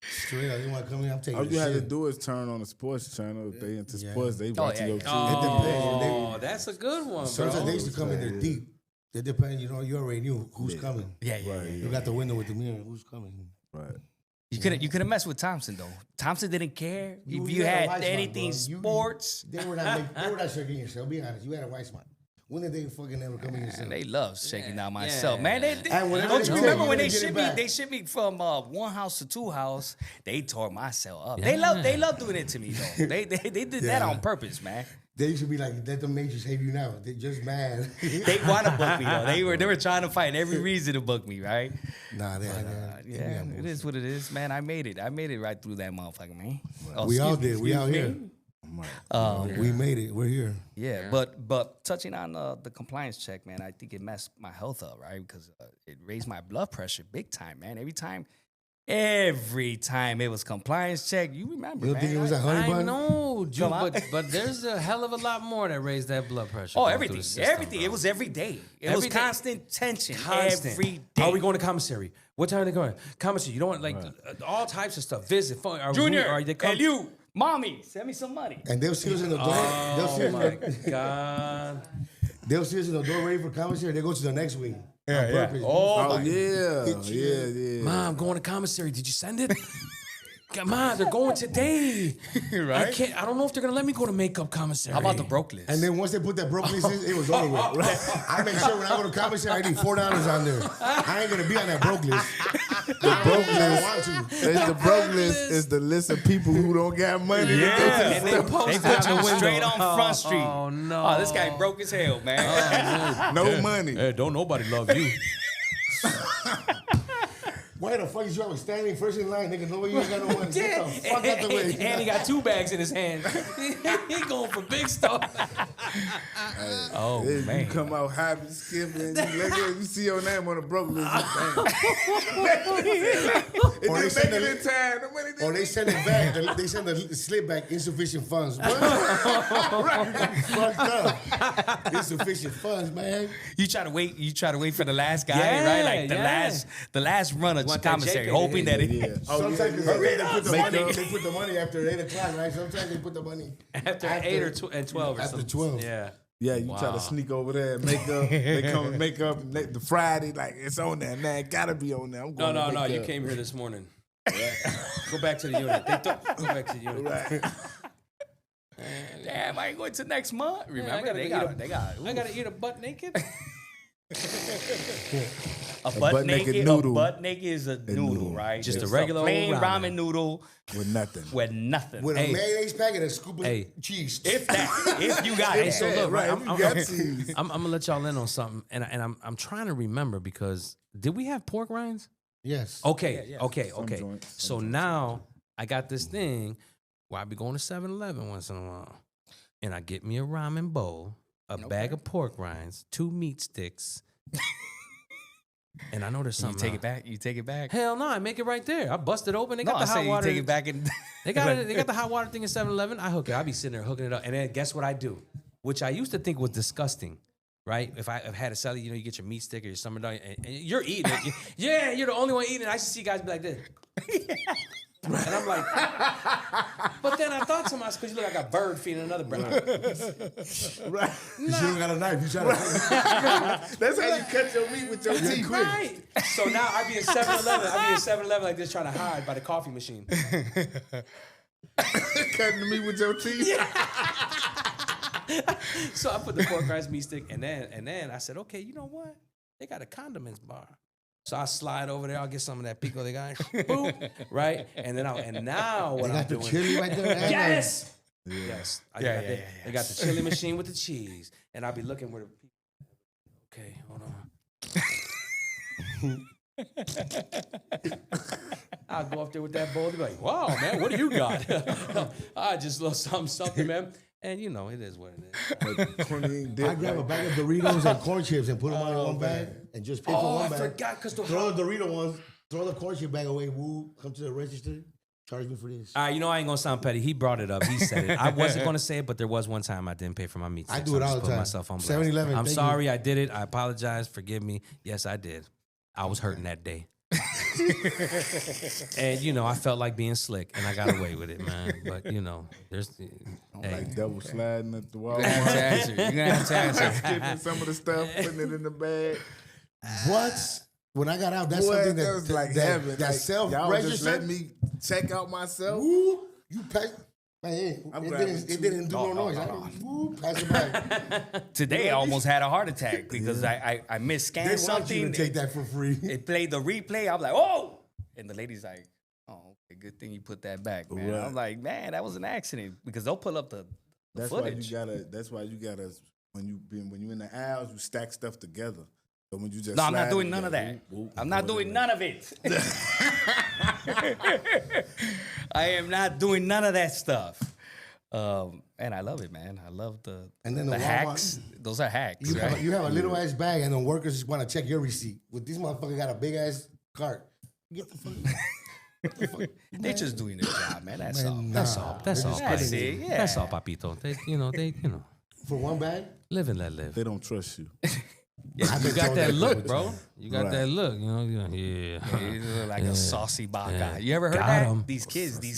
Straight up, you want to come in? I'm taking All this you had to shit. do is turn on the sports channel. If they into Yeah. sports, they watching yeah. your team. Oh, that's a good one, bro. Sometimes they used to come in there deep. It depends, you already knew who's coming. Yeah. Right. You got the window with the mirror. Who's coming? Right. You could have messed with Thompson though. Thompson didn't care if you had a had white spot, anything bro. You- sports. They were not shaking yourself. Be honest. You had a white spot. When did they fucking ever come in yourself? And they love shaking out myself, man. They, And whenever don't they you do, remember you when gotta they get it shipped me? back. They shipped me from 1 house to 2 house. They tore my cell up. They love doing it to me though. They did that Yeah. on purpose, man. They used to be like, let them majors hate you now. They're just mad. They want to book me though. They were trying to find every reason to book me, right? Nah, Yeah, it is what it is, man. I made it. I made it right through that motherfucker, man. Oh, We all excuse me, did. We out excuse here. me. We made it. We're here. Yeah, but touching on the compliance check, man, I think it messed my health up, right? Because it raised my blood pressure big time, man. Every time Every time it was compliance check, you remember, You don't man. think it was a honey I bun? know, dude, Come on. but there's a hell of a lot more that raised that blood pressure. Oh, going through everything. the system, Everything. bro. It was every day. It Every was day. constant tension. Constant. Every day. Are we going to commissary? What time are they going? Commissary. You don't want like all types of stuff. Visit. Phone. Junior, Are they and you, mommy, send me some money. And they'll see us in the door. they'll see Oh us my god. They'll see us in the door ready for commissary. They go to the next wing. Yeah, on yeah. purpose. Oh, Hit you. yeah. Mom, going to commissary. Did you send it? Mom, they're going today. Right? I don't know if they're gonna let me go to makeup commissary. How about the broke list? And then once they put that broke list in, it was over with. I make sure when I go to commissary, I need $4 on there. I ain't gonna be on that broke list. The broke I want list. to. The broke list is the list of people who don't got money. to go to the And they store. post They it put on you the window. straight on Front Street. Oh no. Oh, this guy broke as hell, man. No money. Hey, don't nobody love you. Why the fuck is you always standing first in line, nigga? Nobody ain't got no money. Get the fuck out the way. And he got 2 bags in his hand. He going for big stuff. Oh, Then man. you come out hopping, skipping, and you see your name on the broke list. If Or you they make send it a- in time, the money Or they send it back. They send the slip back, insufficient funds. What? Fucked up. Insufficient funds, man. You try to wait for the last guy, Yeah, right? Like yeah. the last run of Want that commissary, JK, hoping that it. Yeah. Oh, Sometimes yeah. they put the money. Makeup. They put the money after 8 o'clock, right? Sometimes they put the money After 8 or 12 or after something. 12. Yeah. Yeah, you try to sneak over there and make up. They come and make up the Friday, like it's on there. Man, it gotta be on there. I'm going No. to make You up. came here this morning. Go back to the unit. Go back to the unit. Right. Damn, I ain't going to next month. Remember, gotta they go got, they got. I gotta eat a butt naked. A butt naked noodle. A butt naked is a noodle, noodle. right? Just a It's regular old plain ramen. ramen noodle With nothing. with nothing. With Hey. a mayonnaise packet and a scoop of Hey. cheese. if that, if you got it. So look, right? If you got cheese. I'm gonna let y'all in on something, and I'm trying to remember because did we have pork rinds? Yes. Okay, yeah. okay. joints, So now I got this thing where I be going to 7-Eleven once in a while, and I get me a ramen bowl, a bag of pork rinds, 2 meat sticks, and I know there's You something. take it back. You take it back. Hell no, I make it right there. I bust it open. They No, got I the say hot you water. take it back and. They got it. They got the hot water thing in 7-Eleven. I hook it. I be sitting there hooking it up, and then guess what I do? Which I used to think was disgusting. Right? If I had a salad, you know, you get your meat stick or your summer dog, and you're eating it. Yeah, you're the only one eating it. I used to see guys be like this. And I'm like, but then I thought to myself, because you look like a bird feeding another bird. Right. You don't got a knife. You try to. That's how you cut your meat with your teeth. Right. So now I be in 7-Eleven. I be in 7-Eleven like this trying to hide by the coffee machine. Cutting the meat with your teeth. So I put the pork rinds meat stick, and then I said, okay, you know what? They got a condiments bar. So I slide over there. I'll get some of that pico they got. Boom, right? And now what They I'm got the doing? chili right there. man. Yes. Yes. I Yeah, got yeah, that. yeah, They got the chili machine with the cheese, and I'll be looking where the people. Okay, hold on. I'll go up there with that bowl. They'll be like, wow, man, what do you got? I just love something, man. And you know, it is what it is. I grab a bag of Doritos and corn chips and put them all in one bag and just pay for Oh, one I bag. forgot because the Throw the Dorito ones, throw the corn chip bag away. Woo, come to the register, charge me for this. All right, you know I ain't gonna sound petty. He brought it up. He said it. I wasn't gonna say it, but there was one time I didn't pay for my meat. I sticks. do it I'm all just the putting time. myself on blast. 7-Eleven, I'm thank sorry, I did it. I apologize. Forgive me. Yes, I did. I was hurting that day. And you know, I felt like being slick, and I got away with it, man. But you know, there's Like double sliding at the wall. You're gonna have to answer. You're gonna have to answer. Skipping some of the stuff, putting it in the bag. What? When I got out, that's Boy, something that that was like that, heaven. that Like, self y'all just register. let me check out myself. Woo, you pass. Man, I'm it grabbing didn't, two. it didn't do no No, noise. no, I no. didn't, woo, pass it by. Today I almost had a heart attack because I They misscanned want you something. to take that for free. It played the replay. I'm like, oh, and the lady's like, oh, okay, good thing you put that back, man. Right. I'm like, man, that was an accident because they'll pull up the That's footage. why you gotta when you in the aisles, you stack stuff together. So when you just No, I'm not slide doing it none of together, that. whoop, whoop, I'm not whatever. doing none of it. I am not doing none of that stuff. And I love it, man. I love the And then the the Walmart- hacks. Those are hacks, You right? have a little ass bag, and the workers just want to check your receipt. With this motherfucker got a big ass cart. Get the fuck. They just doing their job, man. That's all. Man, That's nah. all. That's all. That's buddy. it. Yeah. That's all, papito. They, For one bag? live and let live. They don't trust you. I've You been got told that look, couple bro. times. You got Right. that look. Yeah. You look like a saucy baka. Yeah. You ever heard Got that? 'em. These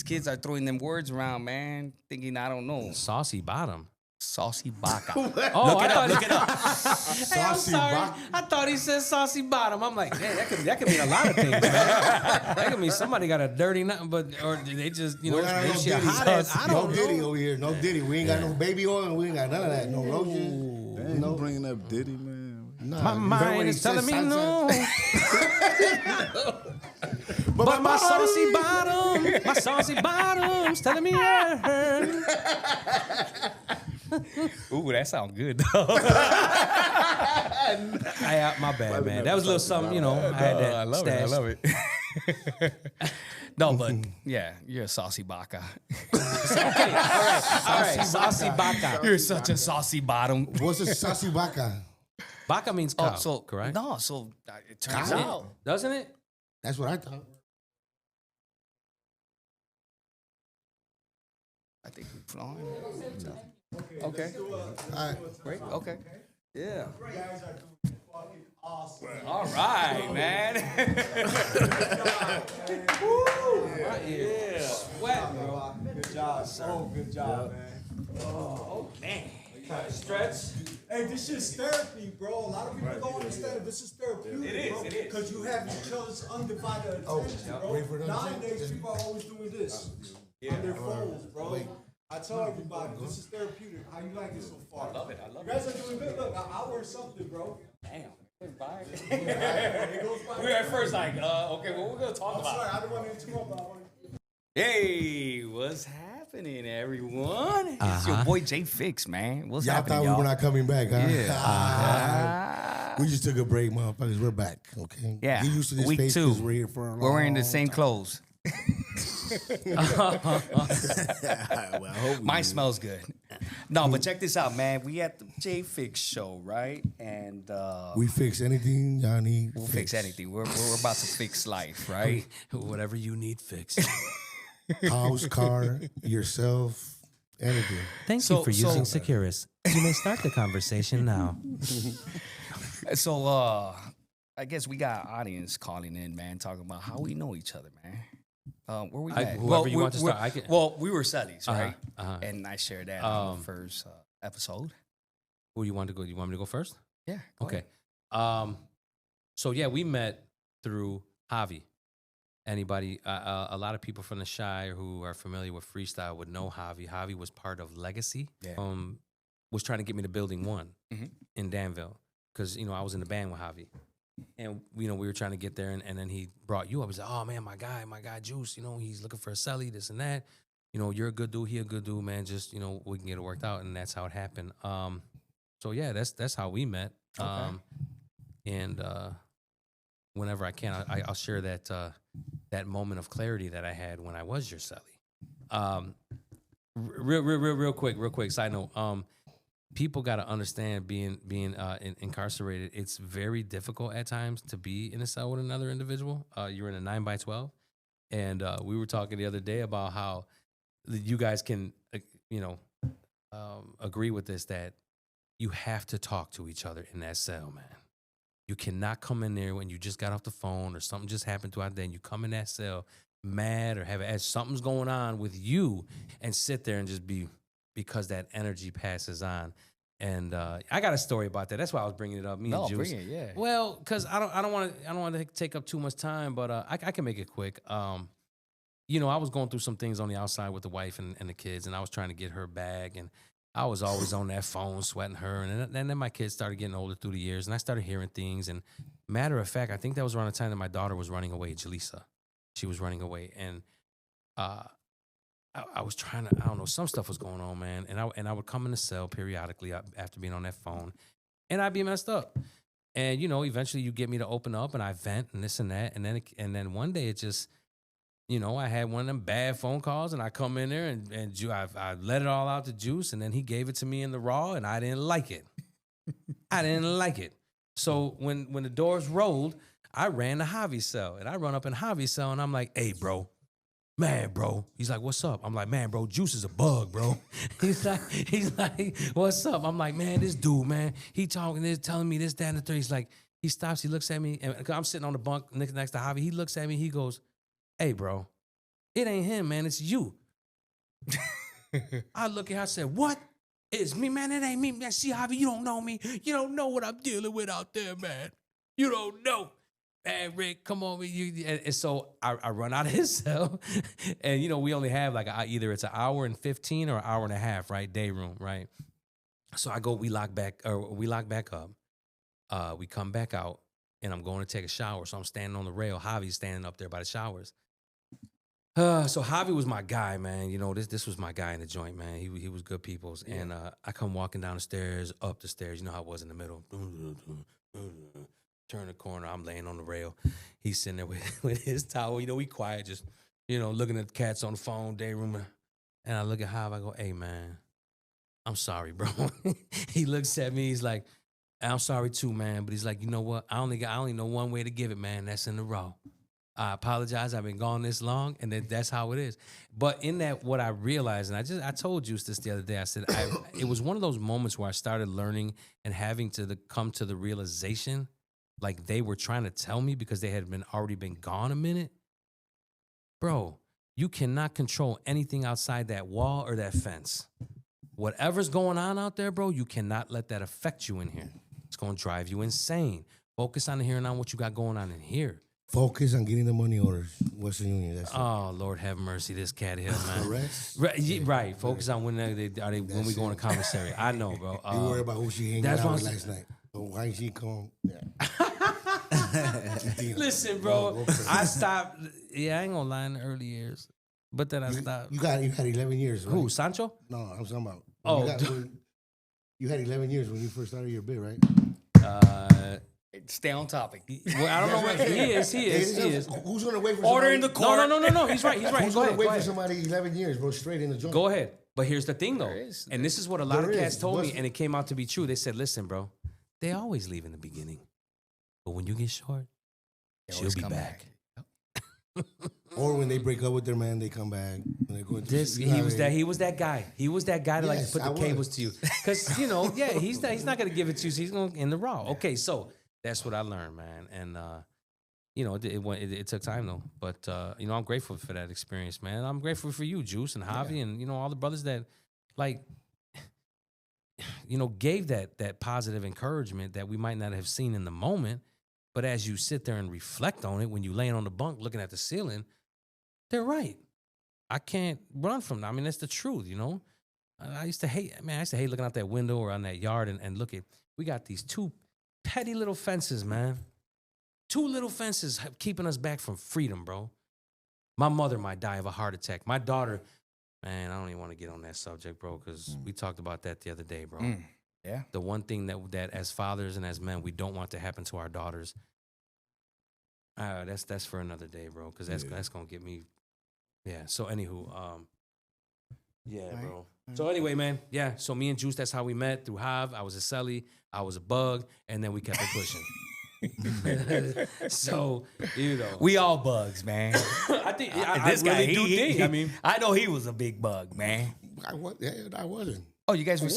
kids are throwing them words around, man, thinking I don't know. Saucy bottom. Saucy baka. Oh, look it up. Hey, I'm Saucy sorry. bottom. I thought he said saucy bottom. I'm like, man, that could mean a lot of things, man. That could mean somebody got a dirty nothing, or they just, We got maybe no she a Diddy. hot ass. I No don't Diddy know. over here. No Diddy. We ain't got no baby oil. We ain't got none of that. No lotion. Dang, you bringing up Diddy, man. Nah, My you heard what mind he is telling said, me salsa? no. But my saucy bottom's telling me yeah. Ooh, that sounds good, though. My bad, man. That was a little something, I had that I love stash. it. I love it. No, but yeah, you're a saucy baka. Okay, all right. Saucy baka. You're such a saucy bottom. What's a saucy baka? Baka means cow, so correct? No, so it turns Cow? out. Doesn't it? That's what I thought. I think we're flying. Okay. All right. Great. Okay. Yeah. All right, man. Yeah. Sweat, bro. Good job, sir. Good job, man. Stretch. Hey, this is therapy, bro. A lot of people don't understand it. This is therapeutic, bro. Because you have each other's undivided attention, wait for bro. them to Nowadays, say- people are always doing this on their phones, bro. I tell everybody, this is therapeutic. How you like it so far? I love it. You guys are doing good. Look, I learned something, bro. Damn. It goes by. We were at first like, okay, well, we're gonna talk I'm sorry, I didn't want to interrupt, but I wanted to. Hey, what's happening, everyone? It's your boy J Fix, man. What's Y'all happening, thought we y'all? were not coming back, huh? Yeah. We just took a break, motherfuckers. We're back, okay? Yeah. Get used to this Week face 2. 'cause we're here for a long We're wearing the same clothes. Well, I hope we Mine do. smells good. No, but check this out, man. We at the J Fix show, right? And We fix anything y'all need. we'll fix anything. We're about to fix life, right? Whatever you need fixed. House, car, yourself, anything. Thank So- you for so- using Securus. You may start the conversation now. So I guess we got audience calling in, man, talking about how we know each other, man. Where we at? whoever you we- want to we're- start, I can- Well, we were Sullies, right? And And I shared that on the first episode. who you want to go? You want me to go first? Yeah. go Okay. ahead. So yeah, we met through Javi. Anybody, a lot of people from the Shire who are familiar with freestyle would know Javi. Javi was part of Legacy. Yeah. Was trying to get me to Building 1 Mhm. in Danville because I was in the band with Javi, and we were trying to get there, and then he brought you up. He's like, "Oh man, my guy Juice. He's looking for a celly, this and that. You're a good dude. He a good dude, man. Just we can get it worked out." And that's how it happened. So yeah, that's how we met. Okay. And whenever I can, I'll share that moment of clarity that I had when I was your celly. Real quick. Side note. People got to understand being incarcerated. It's very difficult at times to be in a cell with another individual. You're in a 9x12, and we were talking the other day about how you guys can, agree with this, that you have to talk to each other in that cell, man. You cannot come in there when you just got off the phone or something just happened throughout the day, and you come in that cell mad or have something's going on with you and sit there and just be, because that energy passes on. And I got a story about that. That's why I was bringing it up. Me No, and Juice. bring it, yeah. Well, because I don't want to take up too much time, but I can make it quick. I was going through some things on the outside with the wife and the kids, and I was trying to get her bag, and I was always on that phone sweating her. And then my kids started getting older through the years, and I started hearing things. And matter of fact, I think that was around the time that my daughter was running away, Jaleesa. She was running away, and I was trying to, I don't know, some stuff was going on, man. And I would come in the cell periodically after being on that phone, and I'd be messed up. And eventually you get me to open up, and I vent and this and that, and then one day it just, I had one of them bad phone calls, and I come in there and I let it all out to Juice, and then he gave it to me in the raw, and I didn't like it. I didn't like it. So when the doors rolled, I ran to Javi's cell, and I run up in Javi's cell, and I'm like, "Hey, bro, man, bro. He's like, what's up? I'm like, man, bro, Juice is a bug, bro. he's like, what's up? I'm like, man, this dude, man, he talking this, telling me this, that, and the third. He's like, he stops, he looks at me, and I'm sitting on the bunk next to Javi. He looks at me, he goes, hey, bro, it ain't him, man, it's you. I look at her, I said, what? It's me, man, it ain't me. Man, see, Javi, you don't know me. You don't know what I'm dealing with out there, man. You don't know. Man, Rick, come on. And so I run out of his cell. And, we only have like either it's an hour and 15 or an hour and a half, right? Day room, right? So I go, we lock back up. We come back out, and I'm going to take a shower. So I'm standing on the rail. Javi's standing up there by the showers. So Javi was my guy, man. This was my guy in the joint, man. He was good people's. Yeah. And I come walking down the stairs, up the stairs. You know how I was in the middle. Turn the corner. I'm laying on the rail. He's sitting there with his towel. We quiet, just, looking at the cats on the phone, day room. And I look at Javi. I go, hey, man, I'm sorry, bro. He looks at me. He's like, I'm sorry too, man. But he's like, you know what? I only know one way to give it, man. That's in the raw. I apologize. I've been gone this long, and that's how it is. But in that, what I realized, and I told you this the other day. I said it was one of those moments where I started learning and having to come to the realization, like they were trying to tell me because they had already been gone a minute. Bro, you cannot control anything outside that wall or that fence. Whatever's going on out there, bro, you cannot let that affect you in here. It's going to drive you insane. Focus on here and on what you got going on in here. Focus on getting the money orders. Western Union. That's oh, Lord have mercy, this cat here, man. Correct. Right. Focus on when when we go in commissary. I know, bro. You worry about who she hanging out with last night. So why she come? Yeah. Listen, bro. I stopped. Yeah, I ain't gonna lie in the early years, but then I stopped. You had 11 years, right? Who, Sancho? No, I'm talking about. Oh, you had 11 years when you first started your bid, right? Stay on topic. Well, I don't know what he is. Who's gonna wait for order somebody? in the court? No. He's right. Who's gonna wait for somebody 11 years, bro? Straight in the joint. Go ahead. But here's the thing, though, and this is what a lot of cats told me, and it came out to be true. They said, "Listen, bro, they always leave in the beginning, but when you get short, she'll be back." Or when they break up with their man, they come back. When they go into he was that guy. He was that guy to like put the cables to you, because he's not gonna give it to you. So he's gonna in the raw. Yeah. Okay, so that's what I learned, man, and it took time though. But I'm grateful for that experience, man. I'm grateful for you, Juice and Javi, and all the brothers that gave that positive encouragement that we might not have seen in the moment. But as you sit there and reflect on it, when you're laying on the bunk looking at the ceiling, they're right. I can't run from them. I mean, that's the truth, I used to hate looking out that window or on that yard and look at, we got these two petty little fences, man. Two little fences keeping us back from freedom, bro. My mother might die of a heart attack. My daughter, man, I don't even want to get on that subject, bro, because we talked about that the other day, bro. Yeah. The one thing that as fathers and as men we don't want to happen to our daughters. That's for another day, bro. Because that's gonna get me. Yeah. So anywho, bro. So anyway, man. Yeah. So me and Juice, that's how we met through Hav. I was a celly, I was a bug, and then we kept it pushing. So we all bugs, man. I think this guy really do think. I mean, I know he was a big bug, man. I wasn't. Oh, you guys were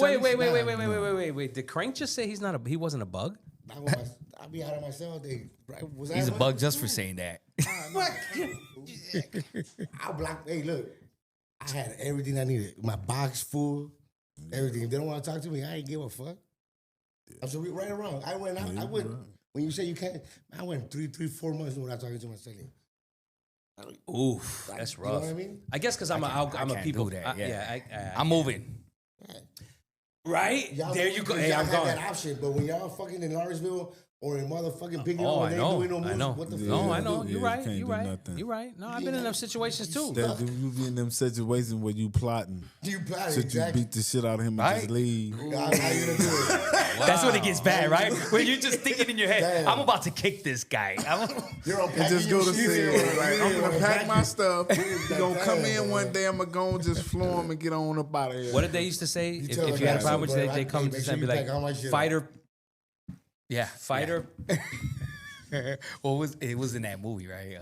wait. Did Crank just say he wasn't a bug? I'll be out of myself. He's a bug just for saying that. What? I'll block. Hey, look, I had everything I needed. My box full, everything. If they don't want to talk to me, I ain't give a fuck. I'm so right or wrong. I went. When you say you can't, I went 4 months without talking to my celly. Oof, that's rough. You know what I mean? I guess because I'm a people. I'm moving. Right? There you go. Hey, I'm going. going. That option, but when y'all fucking in Lawrenceville or in motherfucking Big I know. what the fuck? No, I know. You're right. You You're right. No, I've been in them situations too. You be in them situations where you plotting. Exactly. You beat the shit out of him and just leave. How you gonna do it? That's when it gets bad, right? When you're just thinking in your head, I'm about to kick this guy. You're and just go to sleep. I'm gonna pack my stuff. You're gonna come in one day. I'm gonna go and just floor him and get on up out of here. What did they used to say? If you had a problem with you, they come and be like, fighter. Yeah, fighter. It was in that movie, right?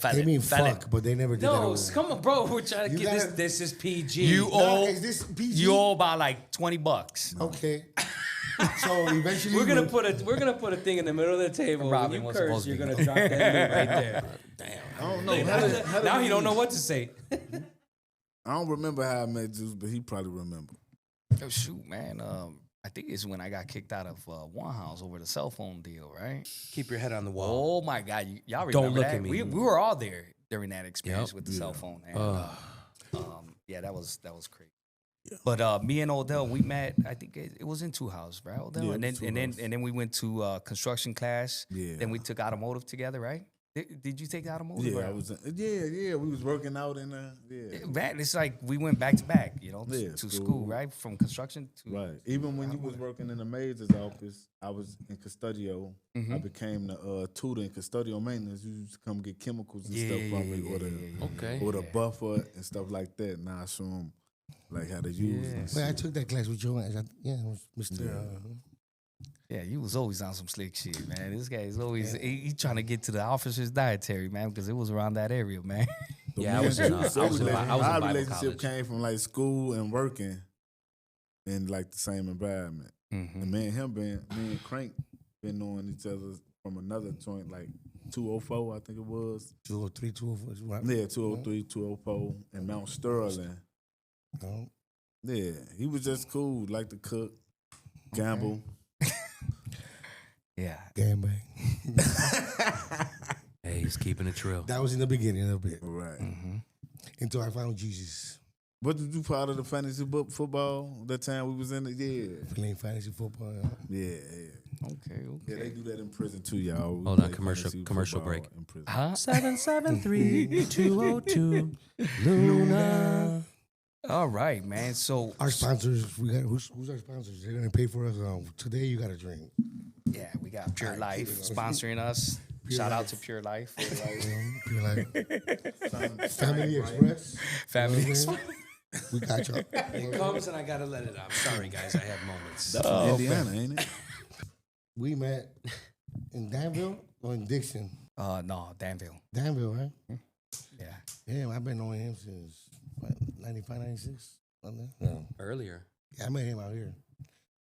They mean fuck, but they never did that. No, over. come on, bro. We're trying to You get gotta- this. This is PG. You owe Is this PG? you owe about like $20. Okay. So eventually We're gonna put a thing in the middle of the table. Robin when you was curse, supposed to you're be gonna drop that lid right there. I don't know. Now he don't know what to say. I don't remember how I met Juice, but he probably remember. Oh, shoot, man. I think it's when I got kicked out of one house over the cell phone deal, right? Keep your head on the wall. Oh my God, y'all remember Don't look that? at me. We were all there during that experience Yep. with the cell phone. And, yeah, that was crazy. Yeah. But me and Odell, we met. I think it was in Two House, right, Odell? Yeah, and then Two and then House. and then we went to construction class. Yeah. Then we took automotive together, right? Did you take automotive? Yeah, or- I was. Yeah. We was working out in there. Yeah. Man, it's like we went back to back, you know, Yeah, to school. school, right? From construction to Right. Even when you was working in the maid's office, I was in custodio. I became the tutor in custodio maintenance. You used to come get chemicals and stuff from me, Okay. or the buffer and stuff like that. Now I show them like how to use it. Wait, I took that class with Joe. Yeah, it was Mr. Yeah, you was always on some slick shit, man. This guy is always he trying to get to the officer's dietary, man, because it was around that area, man. Yeah, I was in Our Bible relationship college. came from like school and working in like the same environment. And me and Crank been knowing each other from another joint, like 204, I think it was. 203, 204. Right? Yeah, 203, 204, and Mount Sterling. No. Yeah, he was just cool, like to cook, gamble. Yeah. Gangbang. Hey, he's keeping it real. That was in the beginning a bit. Right. Until I found Jesus. What did you part of the fantasy book football that time we was in it? Yeah. Playing fantasy football. Yeah. Okay. Yeah, they do that in prison too, y'all. We Hold on, play commercial fantasy break. football in prison. Huh? 773-202 Luna. All right, man. So Our sponsors, we got who's our sponsors? They're gonna pay for us. Today you got a drink. yeah, we got Pure Life keep it sponsoring us. Pure Shout out Life. to Pure Life. You're like Family Express. Family You know what I'm Express. saying? We got y'all. It comes and I gotta let it out. I'm sorry, guys. I have moments. That's from Indiana, ain't it? We met in Danville or in Dixon. No, Danville. Danville, right? Yeah. Yeah, I've been knowing him since what, 95, 96. Yeah. Earlier. Yeah, I met him out here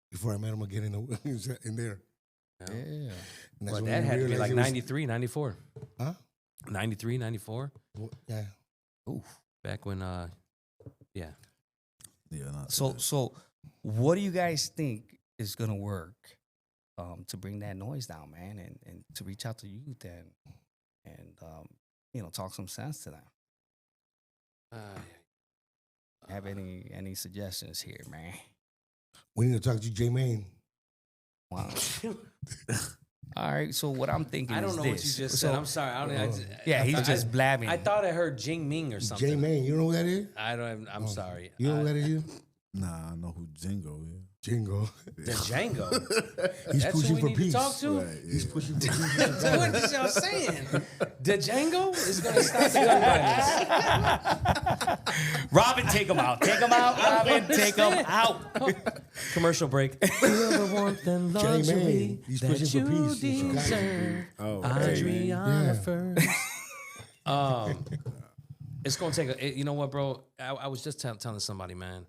before I met him again in there. Yeah. And that's Well, when that we had to be realized like it was- 93, 94. Huh? 93, 94. Yeah. Back when, yeah. Yeah, not So what do you guys think is gonna work to bring that noise down, man, and to reach out to youth and talk some sense to them? Have any suggestions here, man? We need to talk to J Main. Wow. All right. So what I'm thinking I don't is know this. what you just So- said. I'm sorry. Yeah, he's just blabbing. I thought I heard Jing Ming or something. J Main, you know who that is? I don't. I'm sorry. You know who that is? Nah, I know who Jingo is. Jingo. The Django. He's That's pushing who for we need peace. to talk to. Right, He's yeah. pushing for peace. What is y'all saying? The Django is gonna stop the gun violence. Robin, take him out. Take him out, Robin. Take him out. Commercial break. Whoever wants the J-Man, he's that pushing for you peace in Chicago. deserve. Oh, Adriana Yeah. first. It's gonna take a. You know what, bro? I was just telling somebody, man.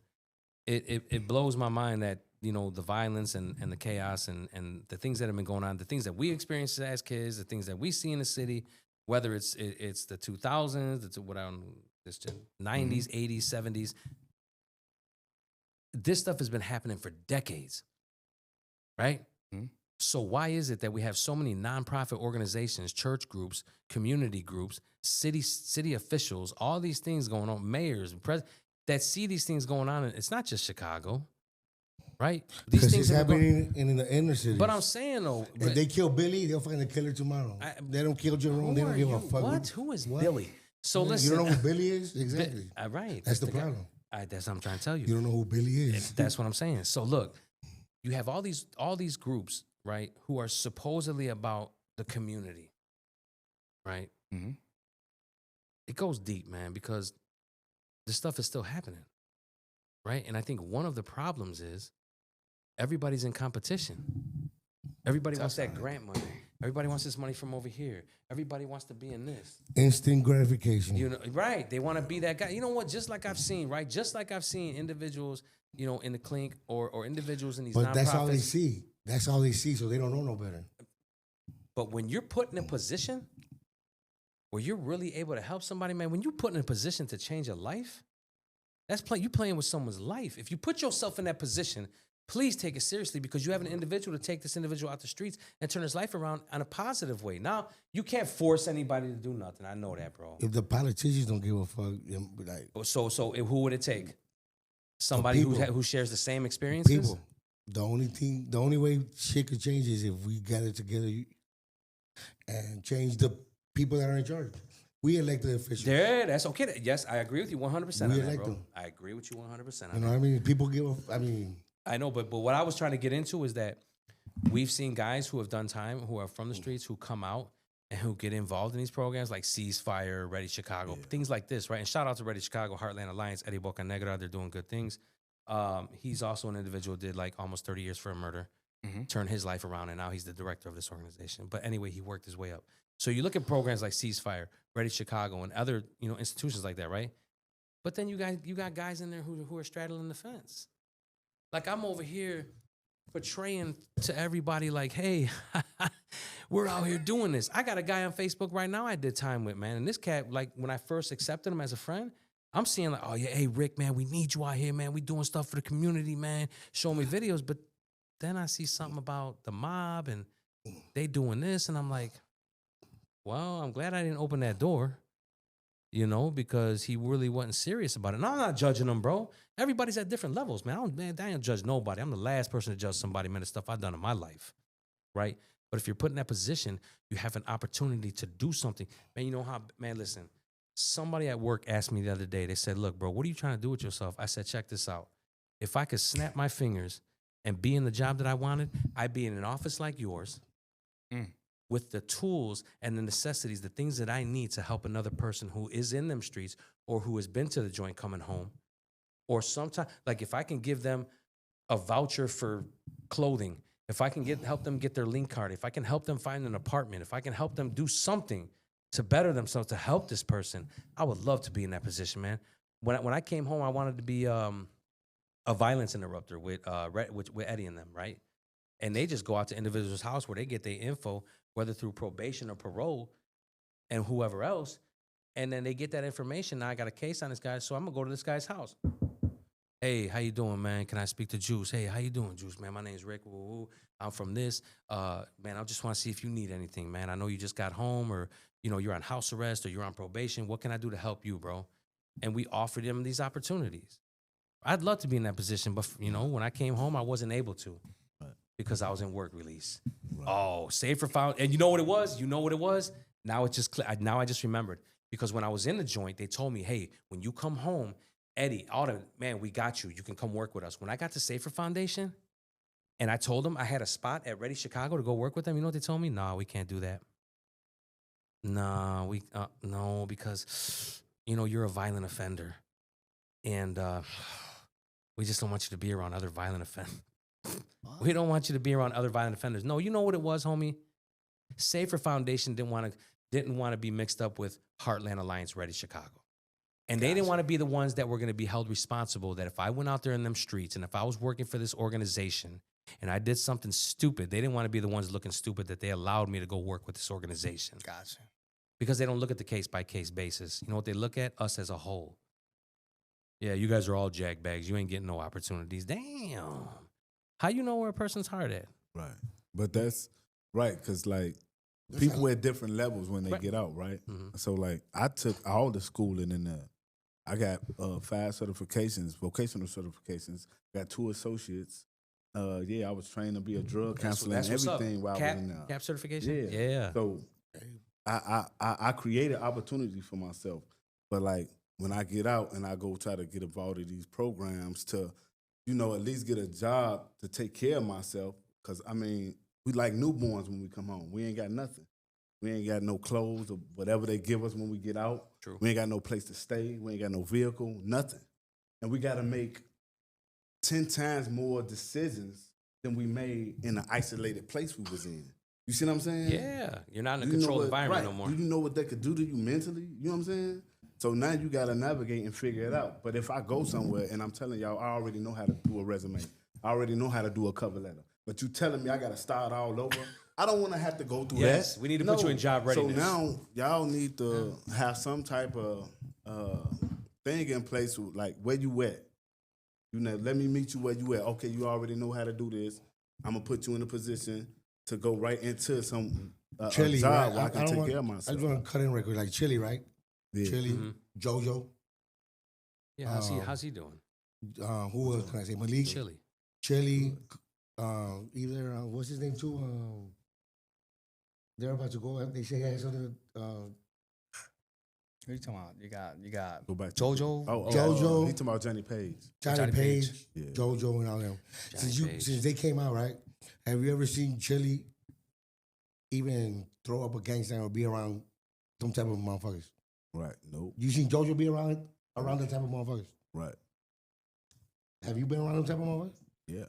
It blows my mind that the violence and the chaos and the things that have been going on, the things that we experienced as kids, the things that we see in the city, whether it's the 2000s, it's what I don't know, this 90s, 80s, 70s. This stuff has been happening for decades, right? So why is it that we have so many nonprofit organizations, church groups, community groups, city officials, all these things going on, mayors, that see these things going on? And it's not just Chicago, right? These Because things it's have been happening in the inner city. But I'm saying though, If they kill Billy, they'll find the killer tomorrow. They don't kill Jerome. They don't give a fuck. What? Who is What? Billy? So listen, You don't know who Billy is? Exactly. Right? That's the guy. problem. That's what I'm trying to tell you. You don't know who Billy is. That's what I'm saying. So look, you have all these groups, right, who are supposedly about the community, right? Mhm. It goes deep, man, because this stuff is still happening, right? And I think one of the problems is everybody's in competition. Everybody wants that grant money. Everybody wants this money from over here. Everybody wants to be in this. Instant gratification. You know, right? They want to be that guy. You know what? Just like I've seen, right? Just like I've seen individuals, you know, in the clink or individuals in these But nonprofits. that's all they see. That's all they see, so they don't know no better. But when you're put in a position where you're really able to help somebody, man, when you're put in a position to change a life, you playing with someone's life. If you put yourself in that position, please take it seriously because you have an individual to take this individual out the streets and turn his life around in a positive way. Now, you can't force anybody to do nothing. I know that, bro. If the politicians don't give a fuck, then be like So who would it take? Somebody who shares the same experiences? people. The only way shit could change is if we gather together and change the people that are in charge. We elected officials. Yeah, that's okay. Yes, I agree with you 100% on that, elect bro. them. I agree with you 100% on that. You know what I mean? People I know, but what I was trying to get into is that we've seen guys who have done time, who are from the streets, who come out and who get involved in these programs like Ceasefire, Ready Chicago, things like this, right? And shout out to Ready Chicago, Heartland Alliance, Eddie Bocanegra. They're doing good things. He's also an individual who did like almost 30 years for a murder, turned his life around, and now he's the director of this organization. But anyway, he worked his way up. So you look at programs like Ceasefire, Ready Chicago, and other institutions like that, right? But then you got guys in there who are straddling the fence. Like I'm over here portraying to everybody like, hey, we're out here doing this. I got a guy on Facebook right now I did time with, man. And this cat, like when I first accepted him as a friend, I'm seeing like, oh yeah, hey Rick, man, we need you out here, man. We doing stuff for the community, man. Show me videos. But then I see something about the mob and they doing this. And I'm like, well, I'm glad I didn't open that door, because he really wasn't serious about it. And I'm not judging him, bro. Everybody's at different levels, man. I don't judge nobody. I'm the last person to judge somebody, man, the stuff I've done in my life, right? But if you're put in that position, you have an opportunity to do something. Man, you know how, man, listen, somebody at work asked me the other day, they said, look, bro, what are you trying to do with yourself? I said, check this out. If I could snap my fingers and be in the job that I wanted, I'd be in an office like yours with the tools and the necessities, the things that I need to help another person who is in them streets or who has been to the joint coming home. Or sometimes, like if I can give them a voucher for clothing, if I can help them get their link card, if I can help them find an apartment, if I can help them do something to better themselves, to help this person, I would love to be in that position, man. When I came home, I wanted to be a violence interrupter with Eddie and them, right? And they just go out to individuals' house where they get their info, whether through probation or parole and whoever else. And then they get that information. Now I got a case on this guy, so I'm going to go to this guy's house. Hey, how you doing, man? Can I speak to Juice? Hey, how you doing, Juice, man? My name's Rick. Woo-woo. I'm from this. Man, I just want to see if you need anything, man. I know you just got home or, you're on house arrest or you're on probation. What can I do to help you, bro? And we offered them these opportunities. I'd love to be in that position, but, when I came home, I wasn't able to. Because I was in work release. Right. Oh, Safer Found. And you know what it was? Now it just now I just remembered. Because when I was in the joint, they told me, hey, when you come home, Eddie, Outta, man, we got you. You can come work with us. When I got to Safer Foundation, and I told them I had a spot at Ready Chicago to go work with them, you know what they told me? No, we can't do that. No, no, because, you're a violent offender. And we just don't want you to be around other violent offenders. We don't want you to be around other violent offenders. No, you know what it was, homie? Safer Foundation didn't want to be mixed up with Heartland Alliance Ready Chicago. And they didn't want to be the ones that were going to be held responsible that if I went out there in them streets and if I was working for this organization and I did something stupid, they didn't want to be the ones looking stupid that they allowed me to go work with this organization. Gotcha. Because they don't look at the case-by-case basis. You know what they look at? Us as a whole. Yeah, you guys are all jackbags. You ain't getting no opportunities. Damn. How you know where a person's heart at? Right. But that's right, because like people at different levels when they get out, right? Mm-hmm. So like I took all the schooling in there. I got 5 certifications, vocational certifications, got 2 associates. I was trained to be a drug counselor and everything while I was in there. CAP certification? Yeah. So I created opportunity for myself. But like when I get out and I go try to get involved in these programs to at least get a job to take care of myself. Because, we like newborns when we come home. We ain't got nothing. We ain't got no clothes or whatever they give us when we get out. True. We ain't got no place to stay. We ain't got no vehicle, nothing. And we got to make 10 times more decisions than we made in an isolated place we was in. You see what I'm saying? Yeah, you're not in a You know controlled what- environment right. no more. Do you know what that could do to you mentally? You know what I'm saying? So now you gotta navigate and figure it out. But if I go somewhere and I'm telling y'all, I already know how to do a resume. I already know how to do a cover letter. But you telling me I gotta start all over? I don't want to have to go through Yes, that. we need to put you in job readiness. So now y'all need to have some type of thing in place, with, like where you at. You know, let me meet you where you at. Okay, you already know how to do this. I'm gonna put you in a position to go right into some a Chili, job right? where I can don't take want- care of I myself. just want to cut in record like Chili, right? Yeah. Chili, Mhm. JoJo. Yeah, how's he doing? Who else can I say? Malik. Chili. Chili. Either what's his name too? They're about to go. They say he has something. What are you talking about? You got Go back to JoJo. JoJo. He talking about Johnny Page. Johnny Page, Yeah. JoJo, and all them. Page. Since they came out, right? Have you ever seen Chili even throw up a gang sign or be around some type of motherfuckers? Right. Nope. You seen JoJo be around that type of motherfuckers? Right. Have you been around them type of motherfuckers? Yeah.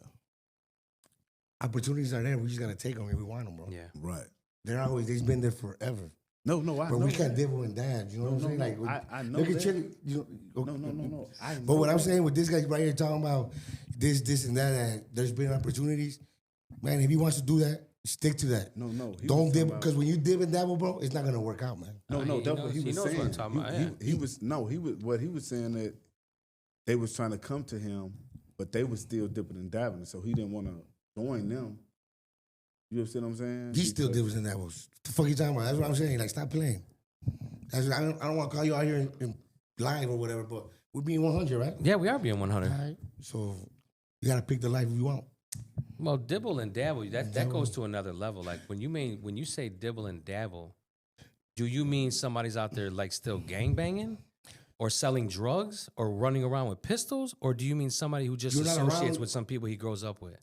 Opportunities are there. We just gotta take them if we want them, bro. Yeah. Right. They're always. They've been there forever. No, I But know we can't that. dibble and dance. You know what I'm saying? No, I know look at that. Chili. You know, No. I But know what I'm that. saying with this guy right here talking about this, and that, and there's been opportunities. Man, if he wants to do that, stick to that. No. he Don't was dib talking because when you dib and dabble, bro, it's not gonna work out, man. No, He that's what he knows- he was knows what saying. I'm talking about, yeah. He was what he was saying that they was trying to come to him, but they was still dipping and dabbing, so he didn't want to join them. You see what I'm saying? He still Because- dibs and dabbles. The fuck you talking about? That's what I'm saying. Like, stop playing. I don't want to call you out here in live or whatever, but we're being 100, right? Yeah, we are being 100. All right. So you gotta pick the life you want. Well, dibble and dabble, that goes to another level. Like when you say dibble and dabble, do you mean somebody's out there like still gangbanging or selling drugs or running around with pistols? Or do you mean somebody who just You're not associates around- with some people he grows up with?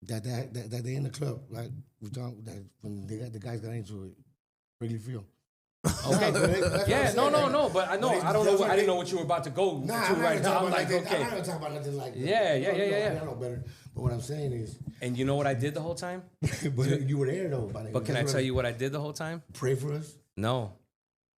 That they in the club, like we talking that when the guys got into it, Wrigley Field. Okay. That's Yeah, what I'm saying, no. like- But I know, but I don't know. that's I what didn't know what you were about to go Nah, to I'm not right gonna now. talk I'm about like, nothing. okay. I'm not gonna talk about nothing like that. Yeah. I know better. But what I'm saying is, And you know what I did the whole time? but you were there though. But can I tell you what I did the whole time? Pray for us. No.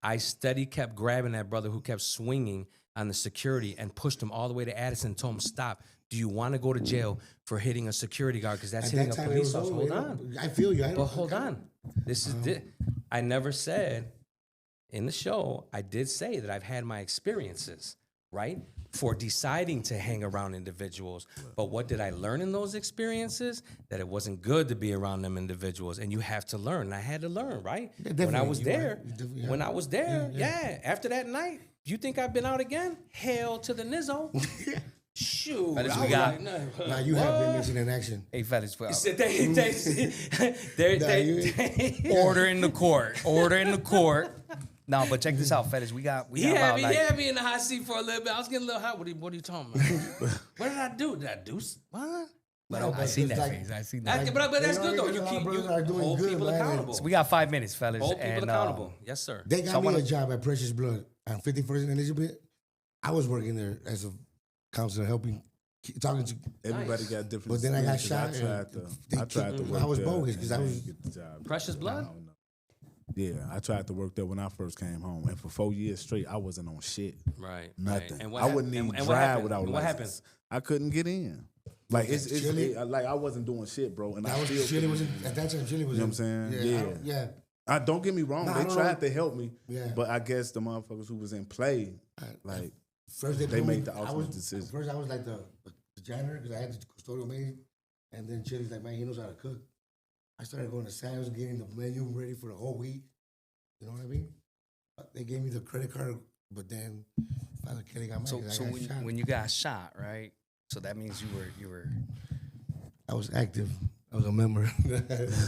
I steady kept grabbing that brother who kept swinging on the security and pushed him all the way to Addison and told him, stop. Do you want to go to jail for hitting a security guard? Because that's At hitting that a time, it police was officer. over, Hold you know? on. I feel you. But hold on. This is I never said in the show, I did say that I've had my experiences, right? For deciding to hang around individuals. But what did I learn in those experiences? That it wasn't good to be around them individuals. And you have to learn. And I had to learn, right? Yeah, When I definitely. was You there, right. You definitely when have. I was there, Yeah. yeah. After that night, you think I've been out again? Hell to the nizzo. Shoot. Fellas, I we was got- like, nah, Now you have been what? missing in action. Hey, fellas, He said they order in the court. Order in the court. No, but check this out, fellas. We got He had about me, like he had me in the hot seat for a little bit. I was getting a little hot. What are you talking about? What did I do? Did I do what? But No, I but seen it's that like- phase. I seen I- that. but that's You know, good though. there's You a lot of keep brothers that are doing hold good, people man. accountable. So we got 5 minutes, fellas. Hold people and, accountable. Yes, sir. They got Someone- me a job at Precious Blood on 51st and Elizabeth. I was working there as a counselor, helping, talking to. Everybody Nice. got different. But then I got experiences. shot I tried to and work I was there bogus 'cause and I I was- didn't get the job. Precious Blood? No. Yeah, I tried to work there when I first came home, and for 4 years straight, I wasn't on shit. Right. Nothing. Right. And what I hap- wouldn't even and what drive happened? without What license. I couldn't get in. Like like I wasn't doing shit, bro. And That I was still Chili was couldn't get at in. that time. Chili was. You know what I'm saying? Yeah. Don't get me wrong. Nah, They no, tried to help me, Yeah. but I guess the motherfuckers who was in play, like First they put made me- the I ultimate was- decision. First, I was like the janitor because I had the custodial maid, and then Chili's like, man, he knows how to cook. I started going to Sam's, getting the menu ready for the whole week. You know what I mean? They gave me the credit card, but then Father Kelly got mad. So, 'cause so I got shot. when you got shot, right? So that means you were I was active. I was a member.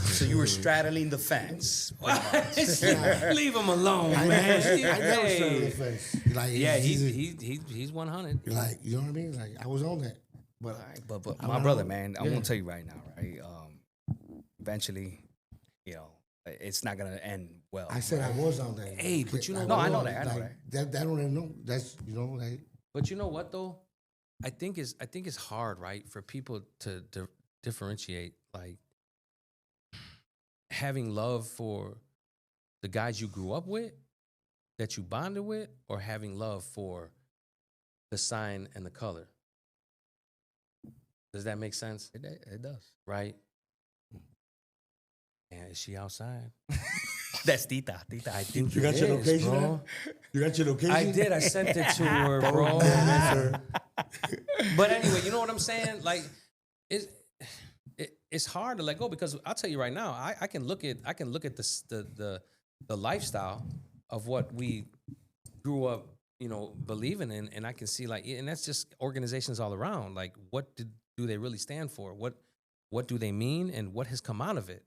so you were straddling the fence. Leave him alone, I man. never Hey. started the face. Like, Yeah, he's he's 100. like, you know what I mean? Like, I was on that. But All right, but I'm my not- brother, man, I'm yeah. gonna tell you right now, right? Eventually, you know, it's not gonna end well. I said I was on that. Hey, but you know No, I was know on that, it. I know Like, that don't even know. That's, you know, like, But you know what though? I think it's hard, right, for people to differentiate. Like having love for the guys you grew up with, that you bonded with, or having love for the sign and the color? Does that make sense? It does. Right? And is she outside? That's Tita. I think You got it your is, location? bro. You got your location? I did. I sent it to her, bro. But anyway, you know what I'm saying? Like, it's hard to let go because I'll tell you right now, I can look at the lifestyle of what we grew up, believing in, and I can see like, and that's just organizations all around. Like, what do they really stand for? What do they mean, and what has come out of it?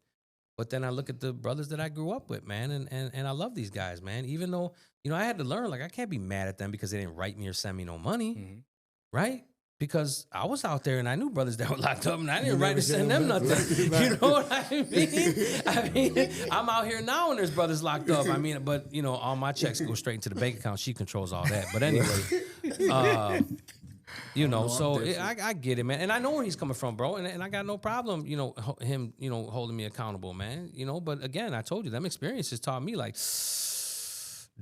But then I look at the brothers that I grew up with, man, and I love these guys, man. Even though, I had to learn, like, I can't be mad at them because they didn't write me or send me no money, right? Because I was out there and I knew brothers that were locked up and I didn't write to send them nothing. You know what I mean? I'm out here now and there's brothers locked up. But all my checks go straight into the bank account. She controls all that. But anyway, so I get it, man. And I know where he's coming from, bro. And I got no problem, him, holding me accountable, man. But again, I told you, them experiences taught me like,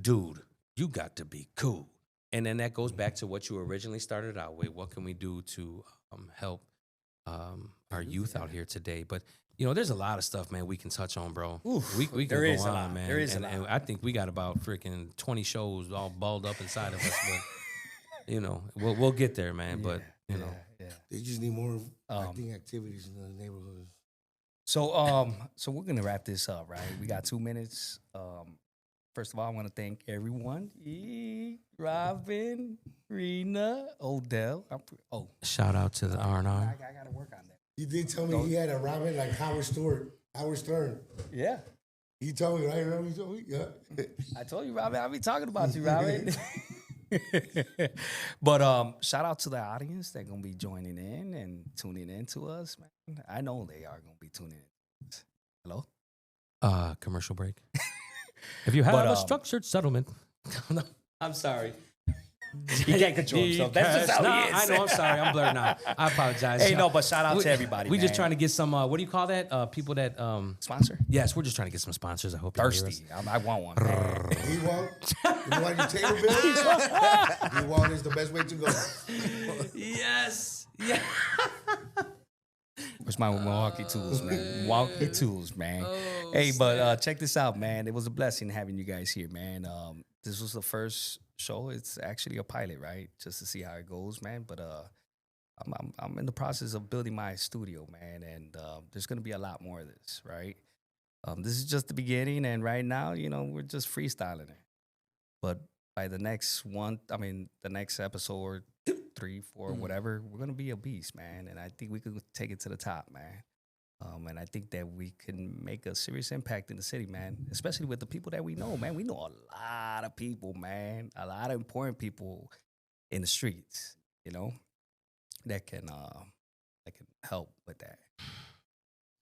dude, you got to be cool. And then that goes back to what you originally started out with. What can we do to help our youth out here today? But there's a lot of stuff, man, we can touch on, bro. We can there go is a on, lot. man. There is a and lot. I think we got about freaking 20 shows all balled up inside of us. But we'll get there, man. But yeah. They just need more acting activities in the neighborhoods. So we're gonna wrap this up, right? We got 2 minutes. First of all, I want to thank everyone. Robin, Rina, Odell. shout out to the R&R. I gotta work on that. He did tell me he had a Robin like Howard Stern. Yeah. He told me, right? Remember he told me? Yeah. I told you, Robin. I'll be talking about you, Robin. But shout out to the audience that's gonna be joining in and tuning in to us, man. I know they are gonna be tuning in. Hello? Commercial break. If you have a structured settlement. No, I'm sorry. He can't control himself. That's just how he is. I know, I'm sorry. I'm blurred now. I apologize. Hey, no, but shout out to everybody. We're just man. trying to get some, what do you call that? People that... Sponsor? Yes, we're just trying to get some sponsors. I hope you hear us. Thirsty. I want one. You want your table bill? You want is the best way to go. Yes. Yeah. Where's my Milwaukee tools, man? Milwaukee tools, man. Hey, but check this out, man. It was a blessing having you guys here, man. This was the first show. It's actually a pilot, right? Just to see how it goes, man. But I'm in the process of building my studio, man, and there's gonna be a lot more of this, right? This is just the beginning, and right now, we're just freestyling it. But by the next the next episode, 3, 4, whatever, we're gonna be a beast, man. And I think we could take it to the top, man. And I think that we can make a serious impact in the city, man. Especially with the people that we know, man. We know a lot of people, man. A lot of important people in the streets, that can help with that.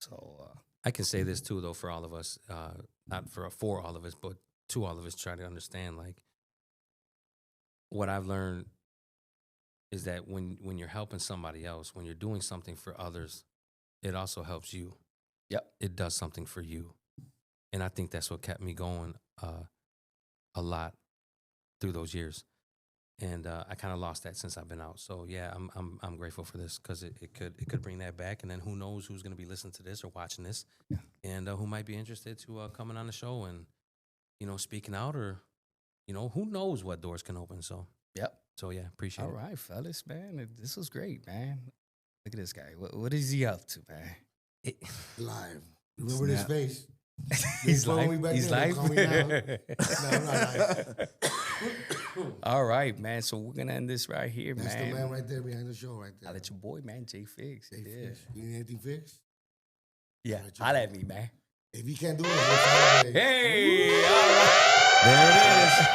So I can say this too, though, for all of us, not for all of us, but to all of us, try to understand, like, what I've learned is that when you're helping somebody else, when you're doing something for others, it also helps you. Yep. It does something for you. And I think that's what kept me going a lot through those years. And I kind of lost that since I've been out. So yeah, I'm grateful for this because it could bring that back. And then who knows who's going to be listening to this or watching this, and who might be interested to coming on the show and speaking out, or who knows what doors can open. So yep. So yeah, appreciate it. All right, fellas, man. This was great, man. Look at this guy. What is he up to, man? Live. Remember his face. He's live. He's then, live. call me now. No, I'm not live. All right, man. So we're gonna end this right here, That's man. the man right there behind the show, right there. I'll let your boy, man, Jay Fix. Hey, Fish, you need anything fixed? Yeah, holla at me, man. If he can't do it, we'll find a way. Hey, all right. There it is.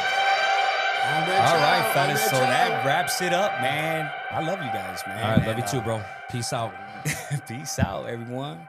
All right, fellas. So that wraps it up, man. I love you guys, man. All right, love you too, bro. Peace out. Peace out, everyone.